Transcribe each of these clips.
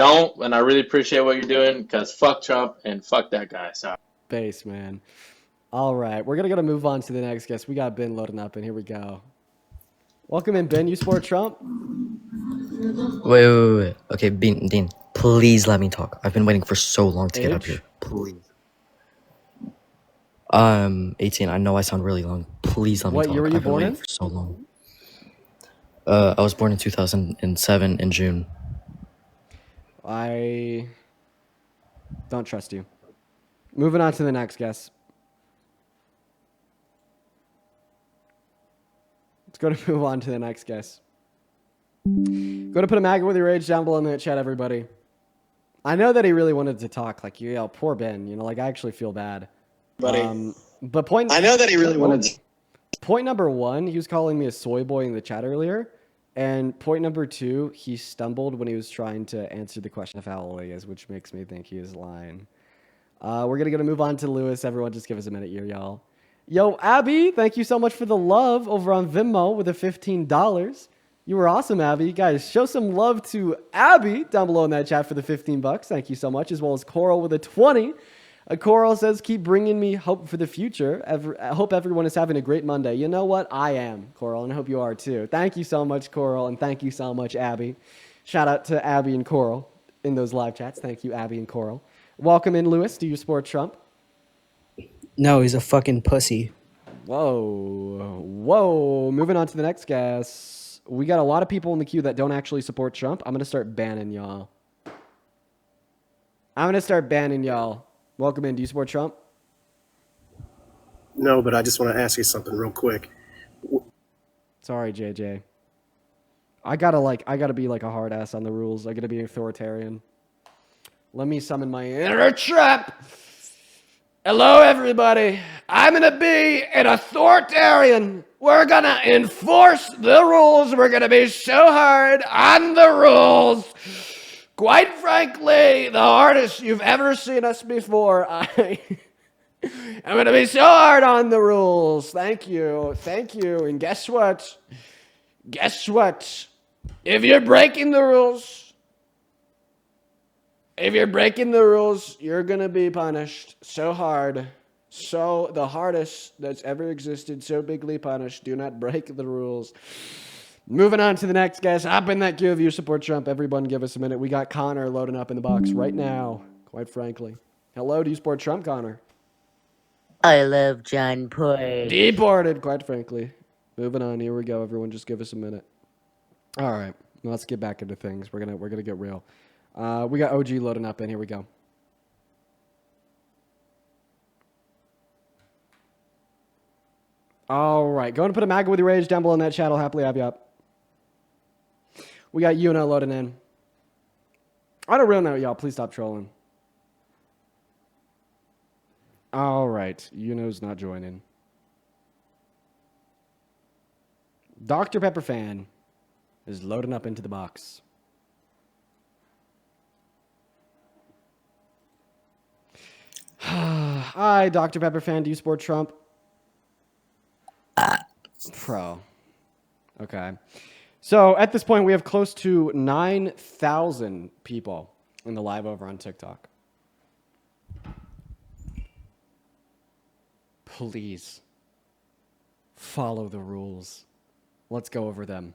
don't, and I really appreciate what you're doing because fuck Trump and fuck that guy. So Base, man. All right, we're gonna move on to the next guest. We got Ben loading up, and here we go. Welcome in, Ben. You support Trump? Wait. Okay, Dean, please let me talk. I've been waiting for so long to get up Age? here. Please. 18. I know I sound really young. Please let me What talk. year were you I've been born waiting in? for so long. I was born in 2007 in June. I don't trust you. Moving on to the next guest. Let's go to move on to the next guest. Go to put a Maga with your age down below in the chat, everybody. I know that he really wanted to talk. Like, you know, poor Ben. You know, like, I actually feel bad. But point. I know that he really wanted to. Point number one, he was calling me a soy boy in the chat earlier. And point number two, he stumbled when he was trying to answer the question of how old he is, which makes me think he is lying. We're going to move on to Lewis. Everyone just give us a minute here, y'all. Yo, Abby, thank you so much for the love over on Venmo with the $15. You were awesome, Abby. Guys, show some love to Abby down below in that chat for the $15. Thank you so much, as well as Coral with a 20. Coral says, keep bringing me hope for the future. I hope everyone is having a great Monday. You know what? I am, Coral, and I hope you are too. Thank you so much, Coral, and thank you so much, Abby. Shout out to Abby and Coral in those live chats. Thank you, Abby and Coral. Welcome in, Lewis. Do you support Trump? No, he's a fucking pussy. Whoa. Moving on to the next guest. We got a lot of people in the queue that don't actually support Trump. I'm going to start banning y'all. Welcome in. Do you support Trump? No, but I just want to ask you something real quick. Sorry, JJ. I gotta be like a hard ass on the rules. I gotta be authoritarian. Let me summon my inner trap. Hello, everybody. I'm gonna be an authoritarian. We're gonna enforce the rules. We're gonna be so hard on the rules. Quite frankly, the hardest you've ever seen us before. I'm gonna be so hard on the rules. Thank you. And guess what? If you're breaking the rules, you're gonna be punished so hard. So the hardest that's ever existed, so bigly punished. Do not break the rules. Moving on to the next guest. Hop in that queue if you support Trump. Everyone give us a minute. We got Connor loading up in the box right now, quite frankly. Hello, do you support Trump, Connor? I love John Boy. Deported, quite frankly. Moving on. Here we go. Everyone just give us a minute. All right. Let's get back into things. We're gonna get real. We got OG loading up in. Here we go. All right. Go and put a Maga with your age down below in that chat. I'll happily have you up. We got Yuno loading in. On a real note, y'all, please stop trolling. All right. Yuno's not joining. Dr. Pepper fan is loading up into the box. Hi, Dr. Pepper fan. Do you support Trump? Pro. Okay. So at this point, we have close to 9,000 people in the live over on TikTok. Please follow the rules. Let's go over them.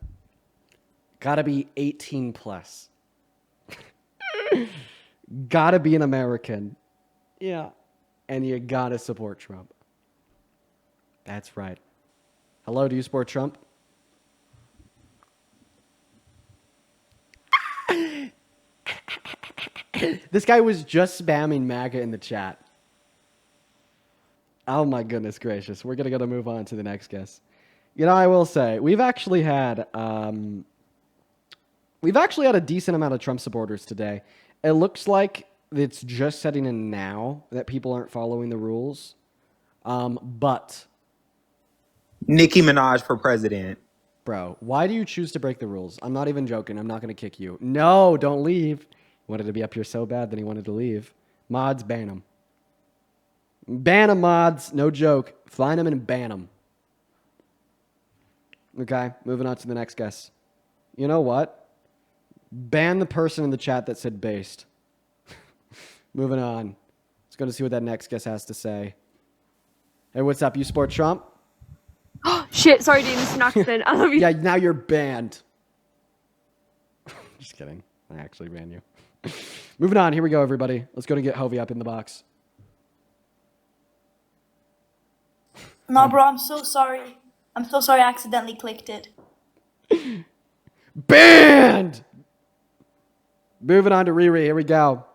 Gotta be 18 plus. Gotta be an American. Yeah. And you gotta support Trump. That's right. Hello, do you support Trump? This guy was just spamming MAGA in the chat. Oh my goodness gracious. We're gonna move on to the next guest. You know, I will say, we've actually had a decent amount of Trump supporters today. It looks like it's just setting in now that people aren't following the rules. But Nicki Minaj for president. bro, why do you choose to break the rules? I'm not even joking. I'm not going to kick you. No, don't leave. He wanted to be up here so bad that he wanted to leave. Mods, ban him. Ban him, mods. No joke. Find him and ban him. Okay, moving on to the next guest. You know what? Ban the person in the chat that said based. Moving on. Let's go to see what that next guest has to say. Hey, what's up? You support Trump? Shit, sorry, Dean. This is an accident. I love you. Yeah, now you're banned. Just kidding. I actually banned you. Moving on. Here we go, everybody. Let's go to get Hovey up in the box. No, bro, I'm so sorry. I'm so sorry I accidentally clicked it. Banned! Moving on to Riri. Here we go.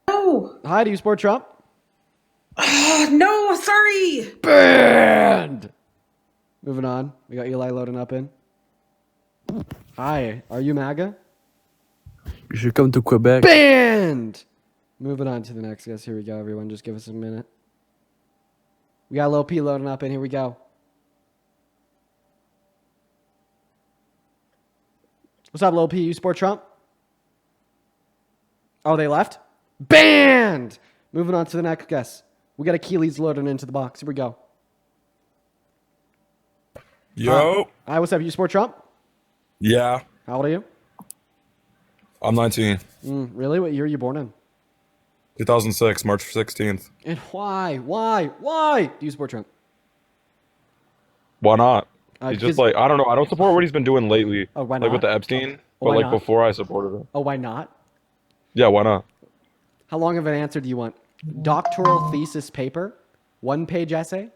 No. Hi, do you support Trump? Oh, no, sorry. Banned! Moving on. We got Eli loading up in. Hi, are you MAGA? You should come to Quebec. Banned! Moving on to the next guest. Here we go, everyone. Just give us a minute. We got Lil P loading up in. Here we go. What's up, Lil P? You support Trump? Oh, they left? Banned! Moving on to the next guest. We got Achilles loading into the box. Here we go. Yo. Hi, what's up? You support Trump? Yeah. How old are you? I'm 19. Really? What year are you born in? 2006, March 16th. And why? Why do you support Trump? Why not? He's because- just like, I don't know. I don't support what he's been doing lately. Oh, why Like with not? the Epstein. Why But like not? before I supported him. Oh, why not? Yeah, why not? How long of an answer do you want? Doctoral thesis paper, 1-page essay,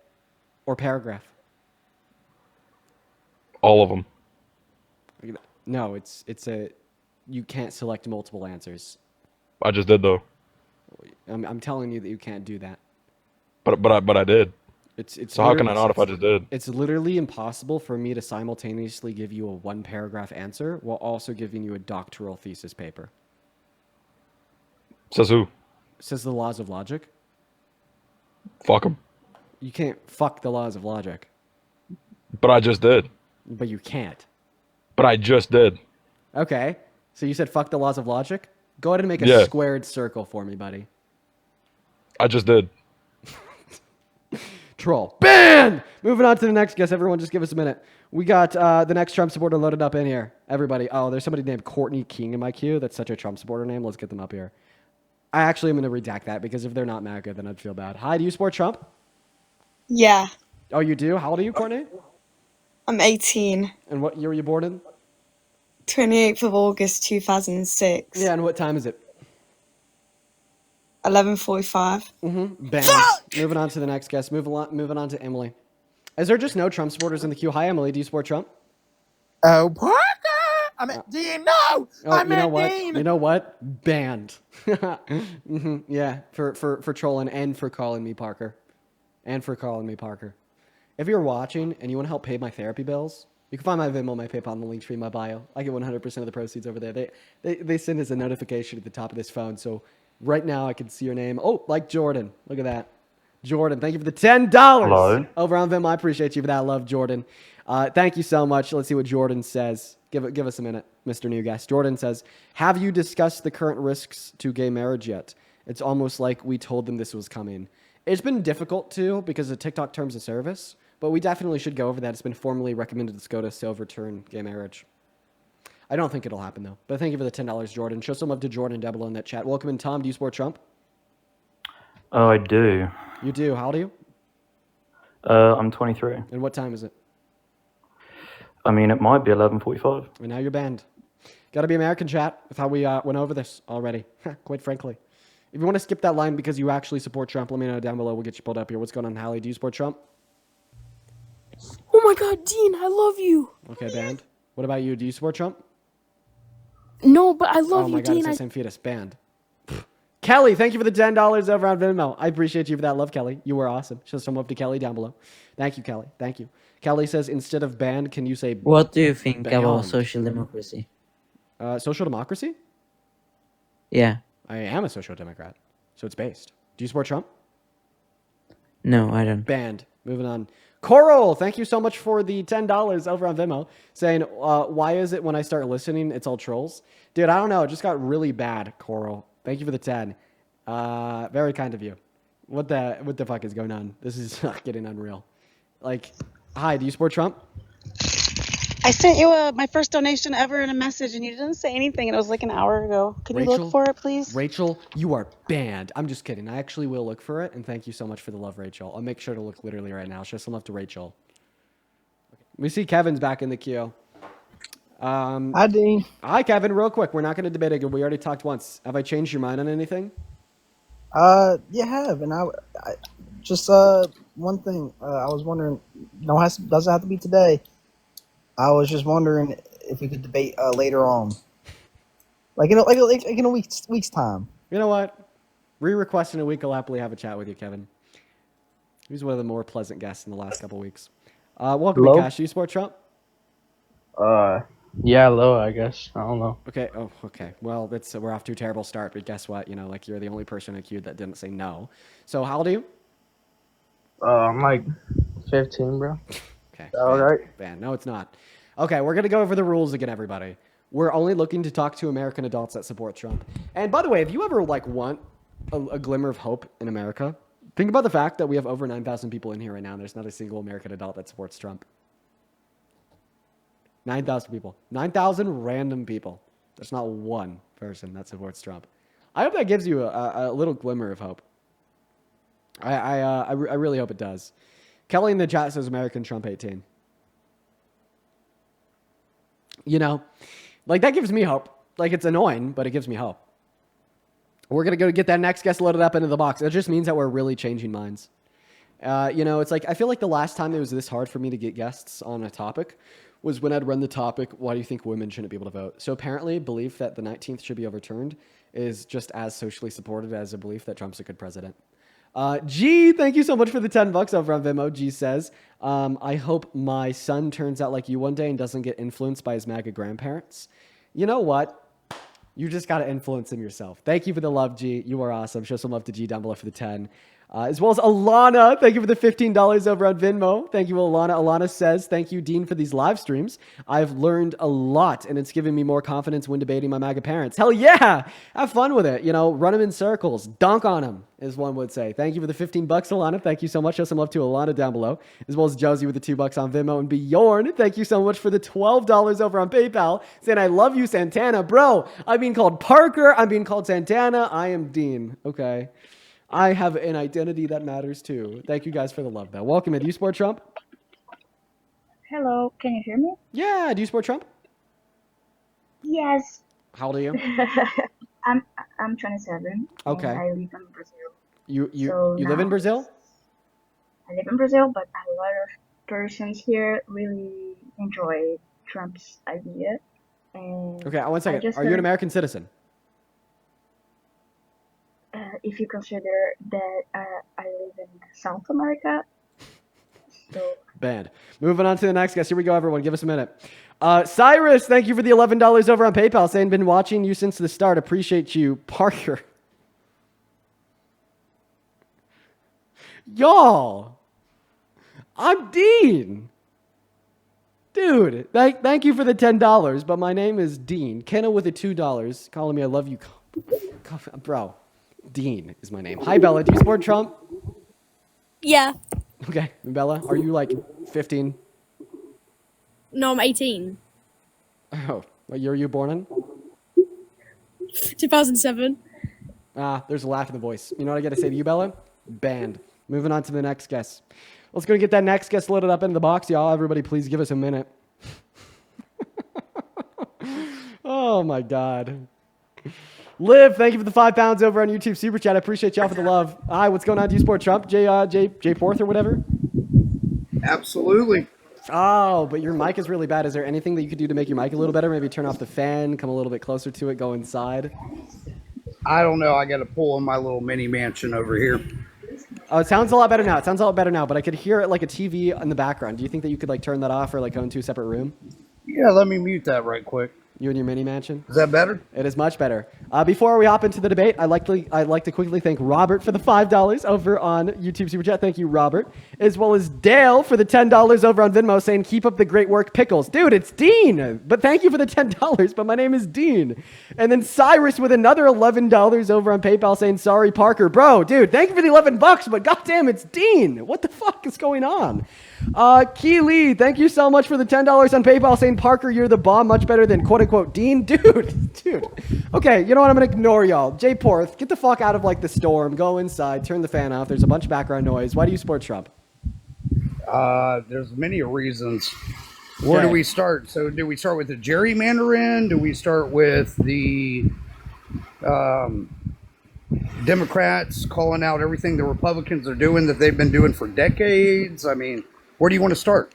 or paragraph? All of them. No, it's a. You can't select multiple answers. I just did though. I'm telling you that you can't do that. But I did. It's So how can I literally- not if I just did? It's literally impossible for me to simultaneously give you a 1-paragraph answer while also giving you a doctoral thesis paper. Says who? Says the laws of logic. Fuck him. You can't fuck the laws of logic, But I just did. but you can't. But I just did. Okay. So you said fuck the laws of logic? Go ahead and make a Yeah. squared circle for me, buddy. I just did. Troll. Ban! Moving on to the next guest. Everyone, just give us a minute. We got the next Trump supporter loaded up in here. Everybody. Oh, there's somebody named Courtney King in my queue. That's such a Trump supporter name. Let's get them up here. I actually am going to redact that because if they're not MAGA, then I'd feel bad. Hi, do you support Trump? Yeah, Oh, you do? How old are you, Courtney? I'm 18. And what year were you born in? 28th of August 2006. Yeah, and what time is it? 11:45. Banned. Moving on to the next guest. Moving on to Emily. Is there just no Trump supporters in the queue? Hi, Emily. Do you support Trump? Oh, Parker! I'm at Dean. No! Oh, I'm you know at what? Dean. You know what? Banned. Yeah, for trolling and for calling me Parker. If you're watching and you want to help pay my therapy bills, you can find my Venmo, my PayPal, and the link tree in my bio. I get 100% of the proceeds over there. They send us a notification at the top of this phone. So right now I can see your name. Oh, like Jordan. Look at that. Jordan, thank you for the $10 Hello. over on Venmo. I appreciate you for that. Love, Jordan. Thank you so much. Let's see what Jordan says. Give us a minute, Mr. New Guest. Jordan says, have you discussed the current risks to gay marriage yet? It's almost like we told them this was coming. It's been difficult to because of TikTok terms of service, but we definitely should go over that. It's been formally recommended to SCOTUS to overturn gay marriage. I don't think it'll happen, though. But thank you for the $10, Jordan. Show some love to Jordan down below in that chat. Welcome in, Tom. Do you support Trump? Oh, I do. You do. How old are you? I'm 23. And what time is it? I mean, it might be 11:45. And now you're banned. Got to be American, chat. That's how we went over this already, quite frankly. If you want to skip that line because you actually support Trump, let me know down below. We'll get you pulled up here. What's going on, Hallie? Do you support Trump? Oh my god, Dean, I love you. Okay, banned. What about you? Do you support Trump? No, but I love Oh you, my god, Dean. it's the same fetus. Banned. Kelly, thank you for the $10 over on Venmo. I appreciate you for that. Love, Kelly. You were awesome. Show some love to Kelly down below. Thank you, Kelly. Thank you. Kelly says, instead of banned, can you say What do you think beyond? about social democracy? Social democracy? Yeah. I am a social democrat, so it's based. Do you support Trump? No, I don't. Banned. Moving on. Coral, thank you so much for the $10 over on Venmo, saying, why is it when I start listening, it's all trolls? Dude, I don't know. It just got really bad, Coral. Thank you for the 10. Very kind of you. What the fuck is going on? This is getting unreal. Like, hi, do you support Trump? I sent you my first donation ever in a message, and you didn't say anything, and it was like an hour ago. Can you look for it, please? Rachel, you are banned. I'm just kidding. I actually will look for it, and thank you so much for the love, Rachel. I'll make sure to look literally right now. Show some love to Rachel. Okay. We see Kevin's back in the queue. Hi, Dean. Hi, Kevin. Real quick, we're not going to debate again. We already talked once. Have I changed your mind on anything? You have, and I just one thing. I was wondering. Doesn't have to be today. I was just wondering if we could debate later on, like in a week's time. You know what? Re-request in a week. I'll happily have a chat with you, Kevin. He's one of the more pleasant guests in the last couple weeks. Welcome, Hello? Cash. Do you support Trump? Yeah, low, I guess. I don't know. Okay. Oh, okay. Well, we're off to a terrible start, but guess what? You know, like you're the only person in the queue that didn't say no. So how old are you? I'm like 15, bro. Okay. All right. Ban. No, it's not. Okay, we're gonna go over the rules again, everybody. We're only looking to talk to American adults that support Trump. And by the way, if you ever like want a glimmer of hope in America, think about the fact that we have over 9,000 people in here right now, and there's not a single American adult that supports Trump. 9,000 people. 9,000 random people. There's not one person that supports Trump. I hope that gives you a little glimmer of hope. I really hope it does. Kelly in the chat says American Trump 18. You know, like that gives me hope. Like it's annoying, but it gives me hope. We're going to go get that next guest loaded up into the box. It just means that we're really changing minds. You know, it's like, I feel like the last time it was this hard for me to get guests on a topic was when I'd run the topic, why do you think women shouldn't be able to vote? So apparently belief that the 19th should be overturned is just as socially supported as a belief that Trump's a good president. G, thank you so much for the $10 over on Venmo. G says, I hope my son turns out like you one day and doesn't get influenced by his MAGA grandparents. You know what? You just got to influence him yourself. Thank you for the love, G. You are awesome. Show some love to G down below for the 10. As well as Alana. Thank you for the $15 over on Venmo. Thank you, Alana. Alana says, thank you, Dean, for these live streams. I've learned a lot, and it's given me more confidence when debating my MAGA parents. Hell yeah! Have fun with it. You know, run them in circles. Dunk on them, as one would say. Thank you for the $15, Alana. Thank you so much. Show some love to Alana down below. As well as Josie with the $2 on Venmo. And Bjorn, thank you so much for the $12 over on PayPal. Saying, I love you, Santana. Bro, I'm being called Parker. I'm being called Santana. I am Dean. Okay. I have an identity that matters too. Thank you guys for the love, though. Welcome in. Do you support Trump? Hello, can you hear me? Yeah. Do you support Trump? Yes. How old are you? I'm 27. Okay. And I live in Brazil. You live in Brazil? I live in Brazil, but a lot of persons here really enjoy Trump's idea. And okay, one second. Are you an American citizen? If you consider that I live in South America. So. Bad. Moving on to the next guest. Here we go, everyone. Give us a minute. Cyrus, thank you for the $11 over on PayPal. Saying, been watching you since the start. Appreciate you. Parker. Y'all. I'm Dean. Dude, thank you for the $10, but my name is Dean. Kenna with the $2. Calling me I love you. Bro. Dean is my name. Hi, Bella. Do you support Trump? Yeah. Okay. Bella, are you like 15? No, I'm 18. Oh, what year were you born in? 2007. There's a laugh in the voice. You know what I got to say to you, Bella? Banned. Moving on to the next guest. Let's go get that next guest loaded up in the box, y'all. Everybody, please give us a minute. Oh, my God. Liv, thank you for the £5 over on YouTube Super Chat. I appreciate y'all for the love. Hi, what's going on? Do you support Trump? J Fourth or whatever? Absolutely. Oh, but your mic is really bad. Is there anything that you could do to make your mic a little better? Maybe turn off the fan, come a little bit closer to it, go inside? I don't know. I got to pull in my little mini mansion over here. Oh, it sounds a lot better now. It sounds a lot better now, but I could hear it like a TV in the background. Do you think that you could like turn that off or like go into a separate room? Yeah, let me mute that right quick. You and your mini mansion? Is that better? It is much better. Before we hop into the debate, I'd like to quickly thank Robert for the $5 over on YouTube Super Chat. Thank you, Robert. As well as Dale for the $10 over on Venmo saying, keep up the great work, Pickles. Dude, it's Dean. But thank you for the $10, but my name is Dean. And then Cyrus with another $11 over on PayPal saying, sorry, Parker. Bro, dude, thank you for the $11, but goddamn, it's Dean. What the fuck is going on? Key Lee, thank you so much for the $10 on PayPal saying, Parker, you're the bomb, much better than quote-unquote Dean. Dude. Okay, you know what? I'm going to ignore y'all. Jay Porth, get the fuck out of, like, the storm. Go inside. Turn the fan off. There's a bunch of background noise. Why do you support Trump? There's many reasons. Where do we start? So do we start with the gerrymandering? Do we start with the Democrats calling out everything the Republicans are doing that they've been doing for decades? I mean, where do you want to start?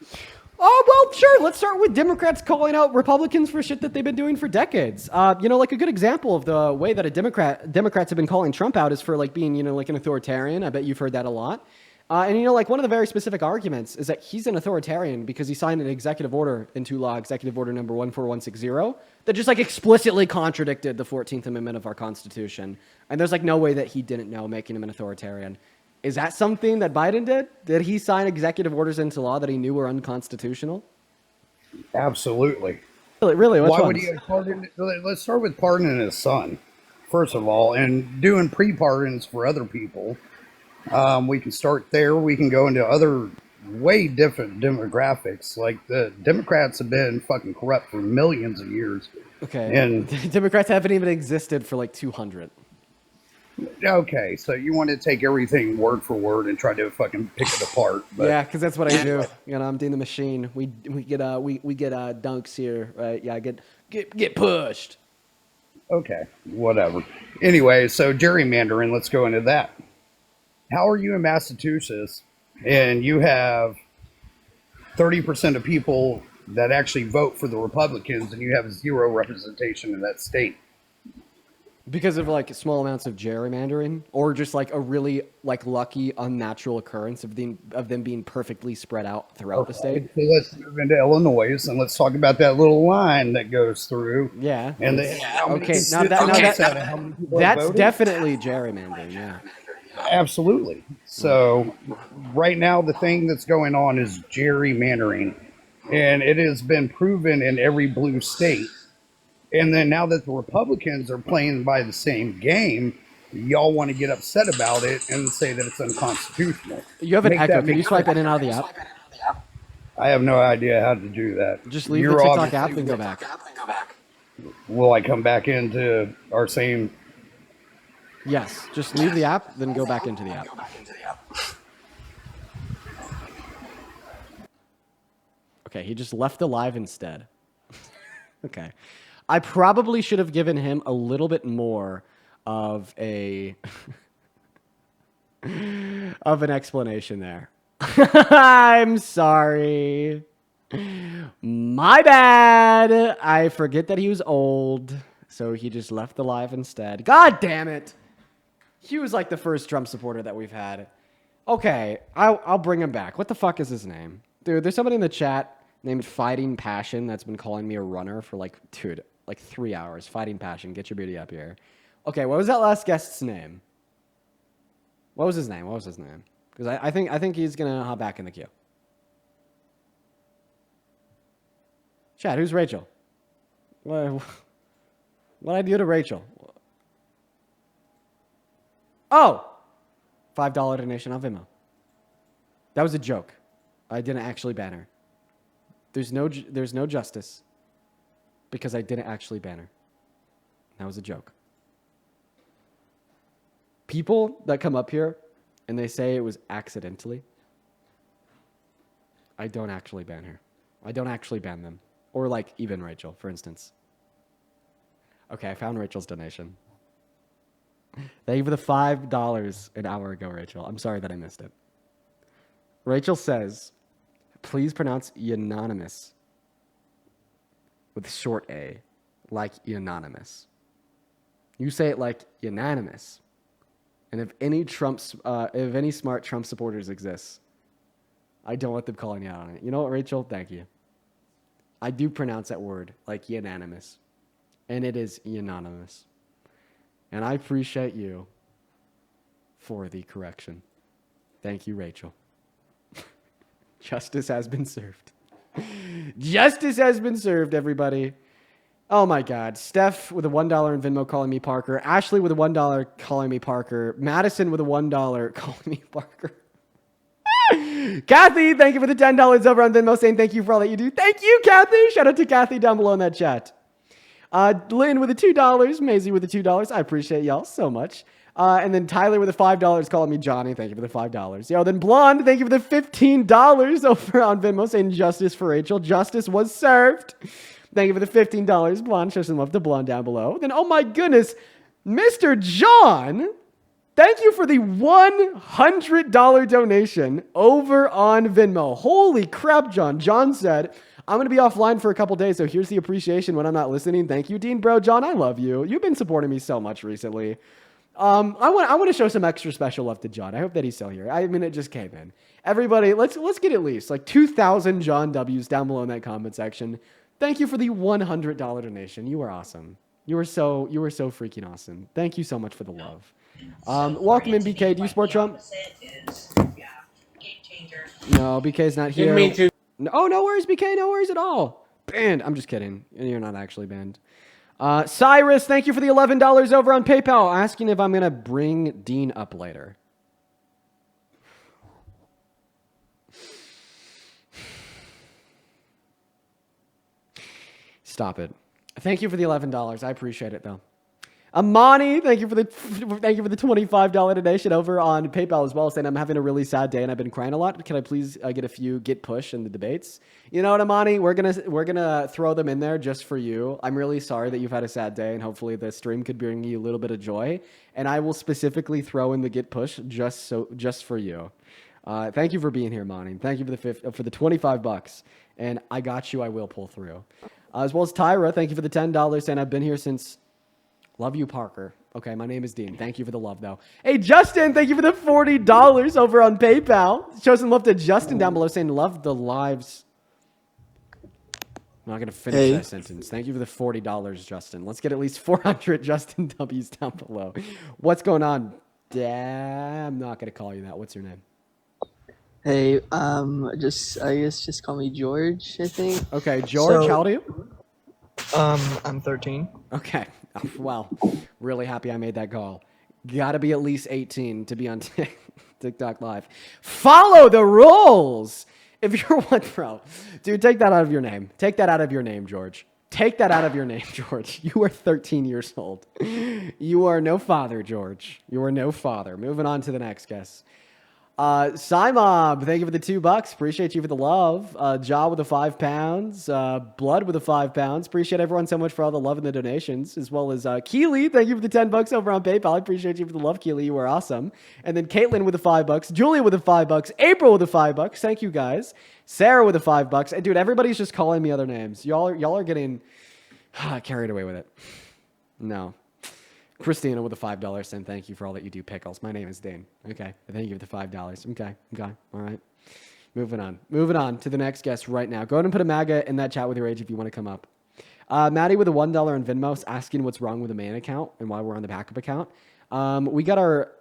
Oh, well, sure. Let's start with Democrats calling out Republicans for shit that they've been doing for decades. You know, like a good example of the way that Democrats have been calling Trump out is for like being, you know, like an authoritarian. I bet you've heard that a lot. And, you know, like one of the very specific arguments is that he's an authoritarian because he signed an executive order into law, executive order number 14160, that just like explicitly contradicted the 14th Amendment of our Constitution. And there's like no way that he didn't know, making him an authoritarian. Is that something that Biden did? Did he sign executive orders into law that he knew were unconstitutional? Absolutely. Really? Why would he pardon? Let's start with pardoning his son, first of all, and doing pre-pardons for other people. We can start there. We can go into other way different demographics. Like the Democrats have been fucking corrupt for millions of years. Okay. And Democrats haven't even existed for like 200. Okay, so you want to take everything word for word and try to fucking pick it apart. But yeah, because that's what I do. You know, I'm doing the machine. We get dunks here, right? Yeah, get pushed. Okay, whatever. Anyway, so gerrymandering. Let's go into that. How are you in Massachusetts, and you have 30% of people that actually vote for the Republicans, and you have zero representation in that state? Because of like small amounts of gerrymandering, or just like a really like lucky unnatural occurrence of them being perfectly spread out throughout the state. So let's move into Illinois, and let's talk about that little line that goes through. Yeah. And that's definitely gerrymandering. Yeah. Absolutely. So right now, the thing that's going on is gerrymandering, and it has been proven in every blue state. And then now that the Republicans are playing by the same game, y'all want to get upset about it and say that it's unconstitutional. You have an echo. Can you swipe in and out of the app? I have no idea how to do that. Just leave the TikTok app and go back. Will I come back into our same... Yes. Just leave the app, then go back into the app. Okay, he just left the live instead. Okay. I probably should have given him a little bit more of an explanation there. I'm sorry. My bad. I forget that he was old, so he just left the live instead. God damn it. He was like the first Trump supporter that we've had. Okay, I'll bring him back. What the fuck is his name? Dude, there's somebody in the chat named Fighting Passion that's been calling me a runner for like 3 hours. Fighting Passion, get your beauty up here. Okay, what was that last guest's name? What was his name? Because I think he's gonna hop back in the queue. Chat, who's Rachel? What'd I do to Rachel? Oh! $5 donation on Venmo. That was a joke. I didn't actually ban her. There's no justice because I didn't actually ban her. That was a joke. People that come up here and they say it was accidentally, I don't actually ban her. I don't actually ban them. Or like even Rachel, for instance. Okay, I found Rachel's donation. Thank you for the $5 an hour ago, Rachel. I'm sorry that I missed it. Rachel says, please pronounce unanimous with short A, like unanimous. You say it like unanimous. And if any smart Trump supporters exist, I don't want them calling you out on it. You know what, Rachel? Thank you. I do pronounce that word like unanimous. And it is unanimous. And I appreciate you for the correction. Thank you, Rachel. Justice has been served. Justice has been served, everybody. Oh my God. Steph with a $1 in Venmo calling me Parker. Ashley with a $1 calling me Parker. Madison with a $1 calling me Parker. Kathy, thank you for the $10 over on Venmo, saying thank you for all that you do. Thank you, Kathy. Shout out to Kathy down below in that chat. Lynn with the $2, Maisie with the $2. I appreciate y'all so much. And then Tyler with the $5 calling me Johnny. Thank you for the $5. Yo, then Blonde, thank you for the $15 over on Venmo, saying justice for Rachel. Justice was served. Thank you for the $15. Blonde, show some love to Blonde down below. Then, oh my goodness, Mr. John, thank you for the $100 donation over on Venmo. Holy crap, John. John said, I'm going to be offline for a couple days, so here's the appreciation when I'm not listening. Thank you, Dean Bro. John, I love you. You've been supporting me so much recently. I want to show some extra special love to John. I hope that he's still here. I mean, it just came in. Everybody, let's get at least like 2,000 John W's down below in that comment section. Thank you for the $100 donation. You are awesome. You were so freaking awesome. Thank you so much for the love. Welcome in, BK. Do you support Trump? No, BK's not here. Me too. No, oh, no worries, BK. No worries at all. Banned. I'm just kidding. You're not actually banned. Cyrus, thank you for the $11 over on PayPal. Asking if I'm going to bring Dean up later. Stop it. Thank you for the $11. I appreciate it, though. Amani, thank you for the $25 donation over on PayPal as well, saying I'm having a really sad day and I've been crying a lot. Can I please get a few get push in the debates? You know what, Amani? We're gonna throw them in there just for you. I'm really sorry that you've had a sad day, and hopefully the stream could bring you a little bit of joy. And I will specifically throw in the get push just for you. Thank you for being here, Amani. Thank you for the $25. And I got you. I will pull through. As well as Tyra, thank you for the $10, saying I've been here since. Love you, Parker. Okay, my name is Dean. Thank you for the love, though. Hey, Justin, thank you for the $40 over on PayPal. Show some love to Justin down below, saying love the lives. I'm not going to finish that sentence. Thank you for the $40, Justin. Let's get at least 400 Justin W's down below. What's going on? I'm not going to call you that. What's your name? Hey, I guess just call me George, I think. Okay, George, how old are you? I'm 13. Okay. Well, really happy I made that call. Gotta be at least 18 to be on TikTok Live. Follow the rules! If you're one, bro. Dude, take that out of your name. Take that out of your name, George. Take that out of your name, George. You are 13 years old. You are no father, George. You are no father. Moving on to the next guest. Simob, thank you for the $2. Appreciate you for the love. Jaw with the £5. Blood with the £5. Appreciate everyone so much for all the love and the donations, as well as Keely. Thank you for the $10 over on PayPal. I appreciate you for the love, Keely. You were awesome. And then Caitlin with the $5. Julia with the $5. April with the $5. Thank you guys. Sarah with the $5. And dude, everybody's just calling me other names. Y'all are getting carried away with it. No. Christina with the $5 saying thank you for all that you do, Pickles. My name is Dane. Okay. Thank you for the $5. Okay. All right. Moving on to the next guest right now. Go ahead and put a Maga in that chat with your age if you want to come up. Maddie with a $1 on Venmo asking what's wrong with the main account and why we're on the backup account. We got our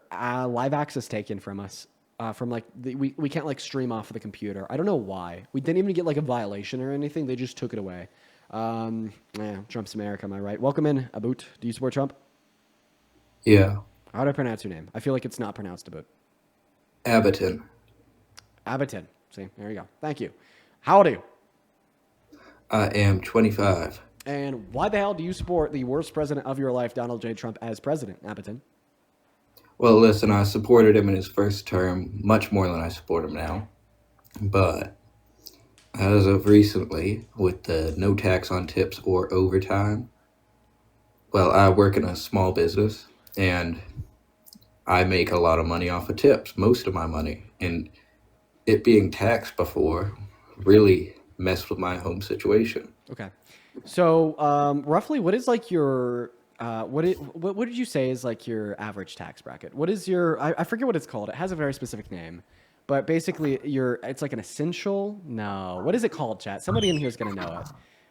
live access taken from us. We can't like stream off of the computer. I don't know why. We didn't even get like a violation or anything. They just took it away. Trump's America, am I right? Welcome in, Aboot. Do you support Trump? Yeah. How do I pronounce your name? I feel like it's not pronounced Aboot. Abaton. Abaton. See, there you go. Thank you. How old are you? I am 25. And why the hell do you support the worst president of your life, Donald J. Trump, as president, Abaton? Well, listen, I supported him in his first term much more than I support him now. But as of recently, with the no tax on tips or overtime, well, I work in a small business, and I make a lot of money off of tips, most of my money. And it being taxed before really messed with my home situation. Okay. So, roughly, what is like your, what did you say is like your average tax bracket? What is your, I forget what it's called. It has a very specific name. But basically, it's like an essential, no. What is it called, chat? Somebody in here is going to know it.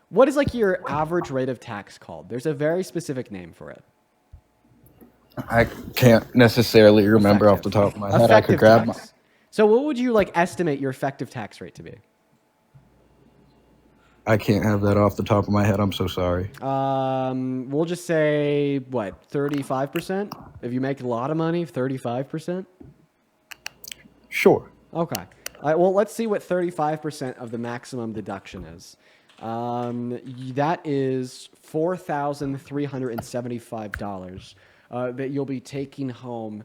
What is like your average rate of tax called? There's a very specific name for it. I can't necessarily remember off the top of my head. I could grab my... So what would you like estimate your effective tax rate to be? I can't have that off the top of my head. I'm so sorry. We'll just say, what, 35%? If you make a lot of money, 35%? Sure. Okay. Well, let's see what 35% of the maximum deduction is. That is $4,375 that you'll be taking home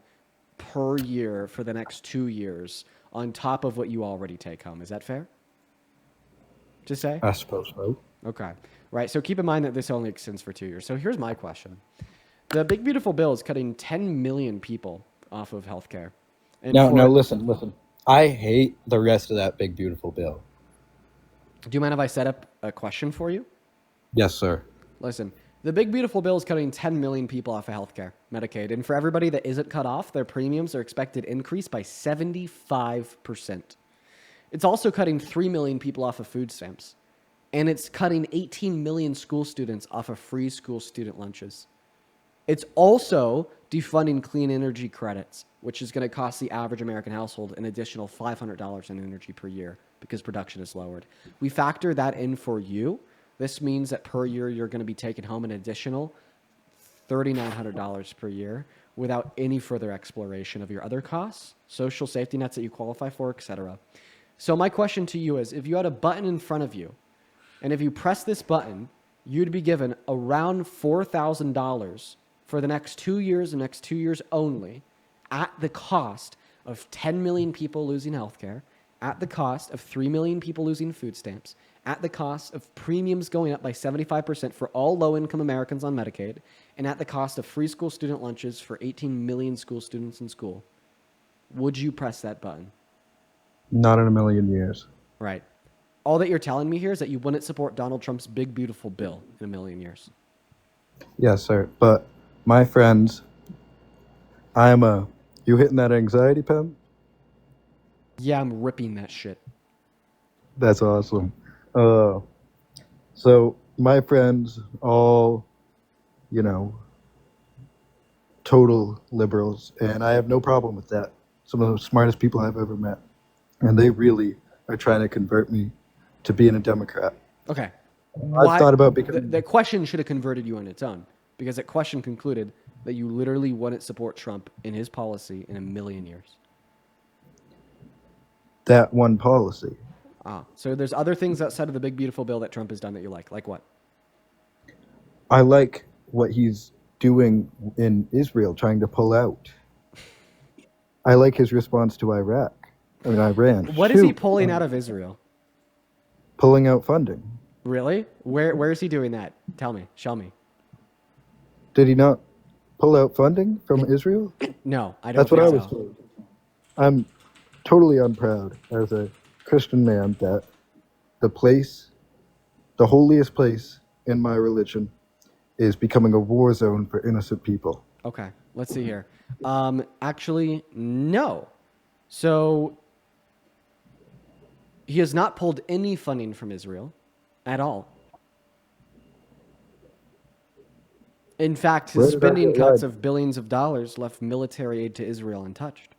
per year for the next 2 years on top of what you already take home. Is that fair to say? I suppose so. Okay. Right. So keep in mind that this only extends for 2 years. So here's my question. The Big Beautiful Bill is cutting 10 million people off of healthcare. And No, listen. I hate the rest of that big, beautiful bill. Do you mind if I set up a question for you? Yes, sir. Listen, the Big Beautiful Bill is cutting 10 million people off of healthcare, Medicaid. And for everybody that isn't cut off, their premiums are expected to increase by 75%. It's also cutting 3 million people off of food stamps. And it's cutting 18 million school students off of free school student lunches. It's also defunding clean energy credits, which is going to cost the average American household an additional $500 in energy per year because production is lowered. We factor that in for you. This means that per year, you're going to be taking home an additional $3,900 per year without any further exploration of your other costs, social safety nets that you qualify for, etc. So my question to you is, if you had a button in front of you, and if you press this button, you'd be given around $4,000 for the next 2 years, the next 2 years only, at the cost of 10 million people losing healthcare, at the cost of 3 million people losing food stamps, at the cost of premiums going up by 75% for all low-income Americans on Medicaid, and at the cost of free school student lunches for 18 million school students in school. Would you press that button? Not in a million years. Right. All that you're telling me here is that you wouldn't support Donald Trump's big, beautiful bill in a million years. Yes, sir. But my friends, you hitting that anxiety pen? Yeah, I'm ripping that shit. That's awesome. So my friends, all, total liberals, and I have no problem with that. Some of the smartest people I've ever met. And they really are trying to convert me to being a Democrat. Okay. I've thought about becoming... The question should have converted you on its own, because that question concluded that you literally wouldn't support Trump in his policy in a million years. That one policy. So there's other things outside of the big, beautiful bill that Trump has done that you like. Like what? I like what he's doing in Israel, trying to pull out. I like his response to Iran. What is he pulling out of Israel? Pulling out funding. Really? Where is he doing that? Tell me. Show me. Did he not pull out funding from Israel? No, I don't. That's what I was told. I'm totally unproud as a Christian man that the holiest place in my religion is becoming a war zone for innocent people. Okay, let's see here. Actually, no. So he has not pulled any funding from Israel at all. In fact, his spending cuts of billions of dollars left military aid to Israel untouched.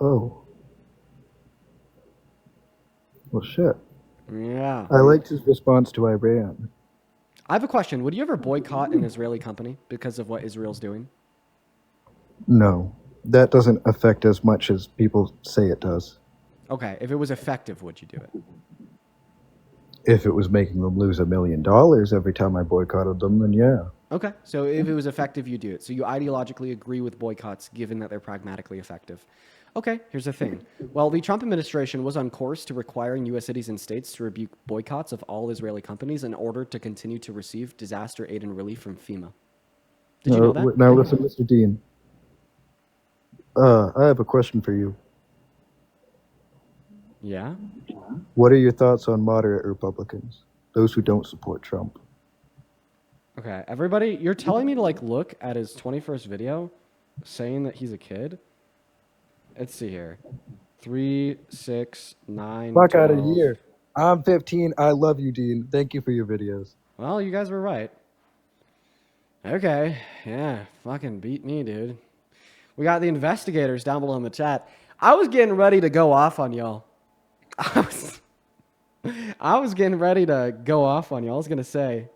Oh. Well, shit. Yeah. I liked his response to Iran. I have a question. Would you ever boycott an Israeli company because of what Israel's doing? No. That doesn't affect as much as people say it does. Okay. If it was effective, would you do it? If it was making them lose $1 million every time I boycotted them, then yeah. Okay. So if it was effective, you do it. So you ideologically agree with boycotts given that they're pragmatically effective. Okay, here's the thing. Well, the Trump administration was on course to requiring U.S. cities and states to rebuke boycotts of all Israeli companies in order to continue to receive disaster aid and relief from FEMA. Did you know that? Now listen, Mr. Dean. I have a question for you. Yeah? What are your thoughts on moderate Republicans? Those who don't support Trump? Okay, everybody, you're telling me to look at his 21st video saying that he's a kid? Let's see here. 3, 6, 9, Fuck 12. out of here. I'm 15. I love you, Dean. Thank you for your videos. Well, you guys were right. Okay. Yeah. Fucking beat me, dude. We got the investigators down below in the chat. I was getting ready to go off on y'all. I was getting ready to go off on y'all. I was going to say.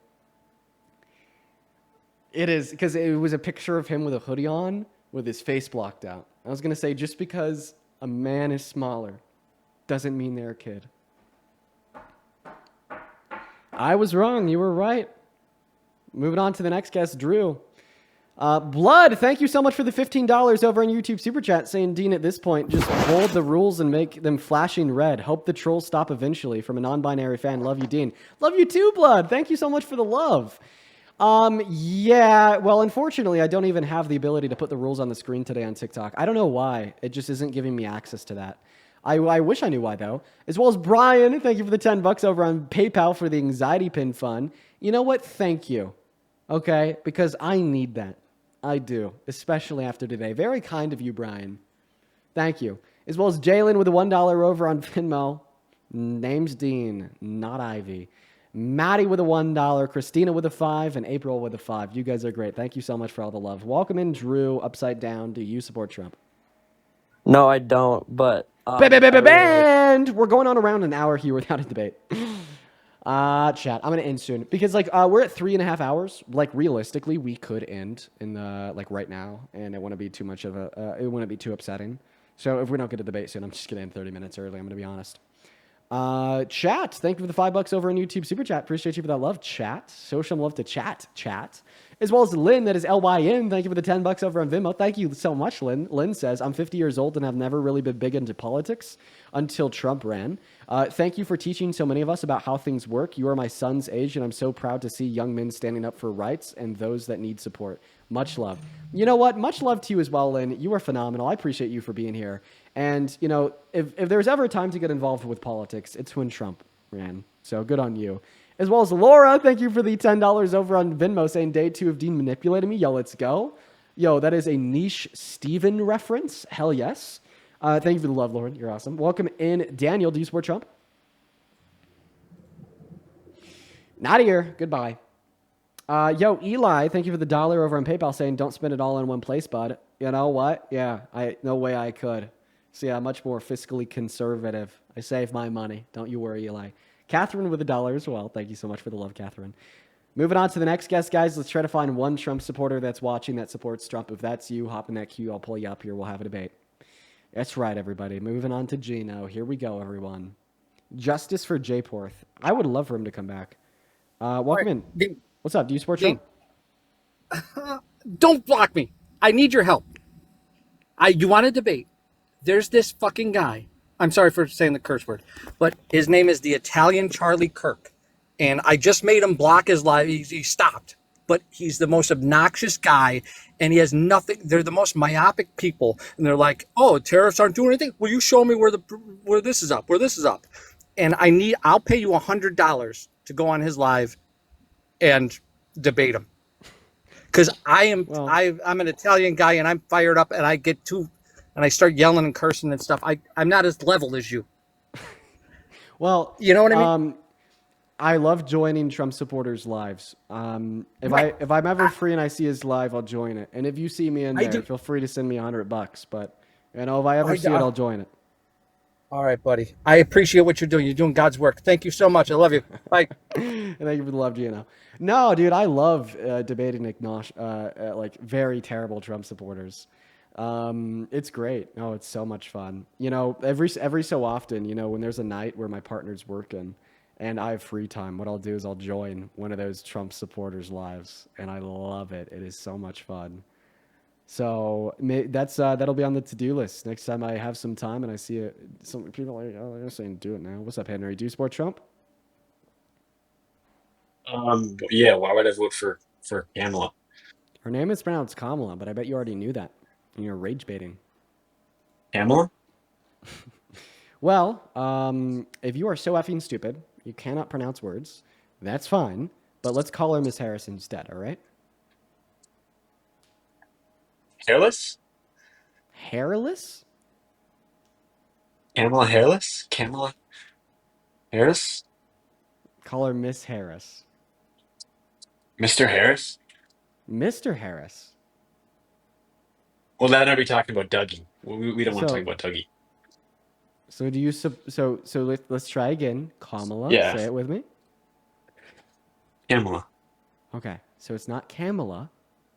It is, because it was a picture of him with a hoodie on with his face blocked out. I was going to say, just because a man is smaller doesn't mean they're a kid. I was wrong. You were right. Moving on to the next guest, Drew. Blood, thank you so much for the $15 over on YouTube Super Chat, saying, Dean, at this point, just hold the rules and make them flashing red. Hope the trolls stop eventually. From a non-binary fan. Love you, Dean. Love you too, Blood. Thank you so much for the love. Yeah, well, unfortunately, I don't even have the ability to put the rules on the screen today on TikTok. I don't know why. It just isn't giving me access to that. I wish I knew why, though. As well as Brian, thank you for the $10 over on PayPal for the anxiety pin fund. You know what? Thank you. Okay? Because I need that. I do, especially after today. Very kind of you, Brian. Thank you. As well as Jalen with a $1 over on Venmo. Name's Dean, not Ivy. Maddie with a $1, Christina with a 5, and April with a 5. You guys are great. Thank you so much for all the love. Welcome in, Drew, Upside Down. Do you support Trump? No, I don't, but... Band! We're going on around an hour here without a debate. Chat, I'm gonna end soon because we're at 3.5 hours. Like realistically, we could end in the right now, and it wouldn't be too much of a it wouldn't be too upsetting. So if we don't get a debate soon, I'm just gonna end 30 minutes early. I'm gonna be honest. Chat, thank you for the $5 over on YouTube Super Chat. Appreciate you for that love, chat. Show some love to chat. As well as Lynn, that is LYN. Thank you for the $10 over on Venmo. Thank you so much, Lynn. Lynn says, I'm 50 years old and have never really been big into politics until Trump ran. Thank you for teaching so many of us about how things work. You are my son's age, and I'm so proud to see young men standing up for rights and those that need support. Much love. You know what? Much love to you as well, Lynn. You are phenomenal. I appreciate you for being here. And, you know, if there's ever a time to get involved with politics, it's when Trump ran. So good on you. As well as Laura, thank you for the $10 over on Venmo saying day 2 of Dean manipulating me. Yo, let's go. Yo, that is a niche Steven reference. Hell yes. Thank you for the love, Lauren. You're awesome. Welcome in. Daniel, do you support Trump? Not here. Goodbye. Yo, Eli, thank you for the $1 over on PayPal saying don't spend it all in one place, bud. You know what? Yeah, no way I could. So yeah, much more fiscally conservative. I save my money. Don't you worry, Eli. Catherine with $1 as well. Thank you so much for the love, Catherine. Moving on to the next guest, guys. Let's try to find one Trump supporter that's watching that supports Trump. If that's you, hop in that queue. I'll pull you up here. We'll have a debate. That's right, everybody. Moving on to Gino. Here we go, everyone. Justice for Jayporth. I would love for him to come back. Welcome in. Dean, What's up? Do you support Trump? don't block me. I need your help. You want to debate. There's this fucking guy. I'm sorry for saying the curse word, but his name is the Italian Charlie Kirk. And I just made him block his live. He stopped. But he's the most obnoxious guy, and he has nothing. They're the most myopic people, and they're like, "Oh, tariffs aren't doing anything. Will you show me where this is up? Where this is up?" And I'll pay you $100 to go on his live and debate him, because I'm an Italian guy, and I'm fired up, and I get too, and I start yelling and cursing and stuff. I'm not as level as you. Well, you know what I mean. I love joining Trump supporters' lives. If I'm ever free and I see his live, I'll join it. And if you see me in there, feel free to send me $100. But you know, if I ever see it, I'll join it. All right, buddy. I appreciate what you're doing. You're doing God's work. Thank you so much. I love you. Bye. Thank you for the love, Gino. No, dude, I love debating like very terrible Trump supporters. It's great. No, it's so much fun. You know, every so often, you know, when there's a night where my partner's working and I have free time, what I'll do is I'll join one of those Trump supporters' lives, and I love it. It is so much fun. So that'll be on the to-do list next time I have some time and I see it. Some people are like, "Oh, they're saying do it now." What's up, Henry? Do you support Trump? Yeah. Why would I vote for Kamala? Her name is pronounced Kamala, but I bet you already knew that. And you're rage baiting. Kamala? Well, if you are so effing stupid, you cannot pronounce words, that's fine. But let's call her Miss Harris instead, all right? Hairless? Hairless? Kamala Hairless? Kamala Harris? Call her Miss Harris. Mr. Harris? Mr. Harris. Well, then I'd be talking about Dougie. We don't want to talk about Dougie. So do you so let's try again. Kamala, Yeah. say it with me. Kamala. Okay, so it's not Kamala,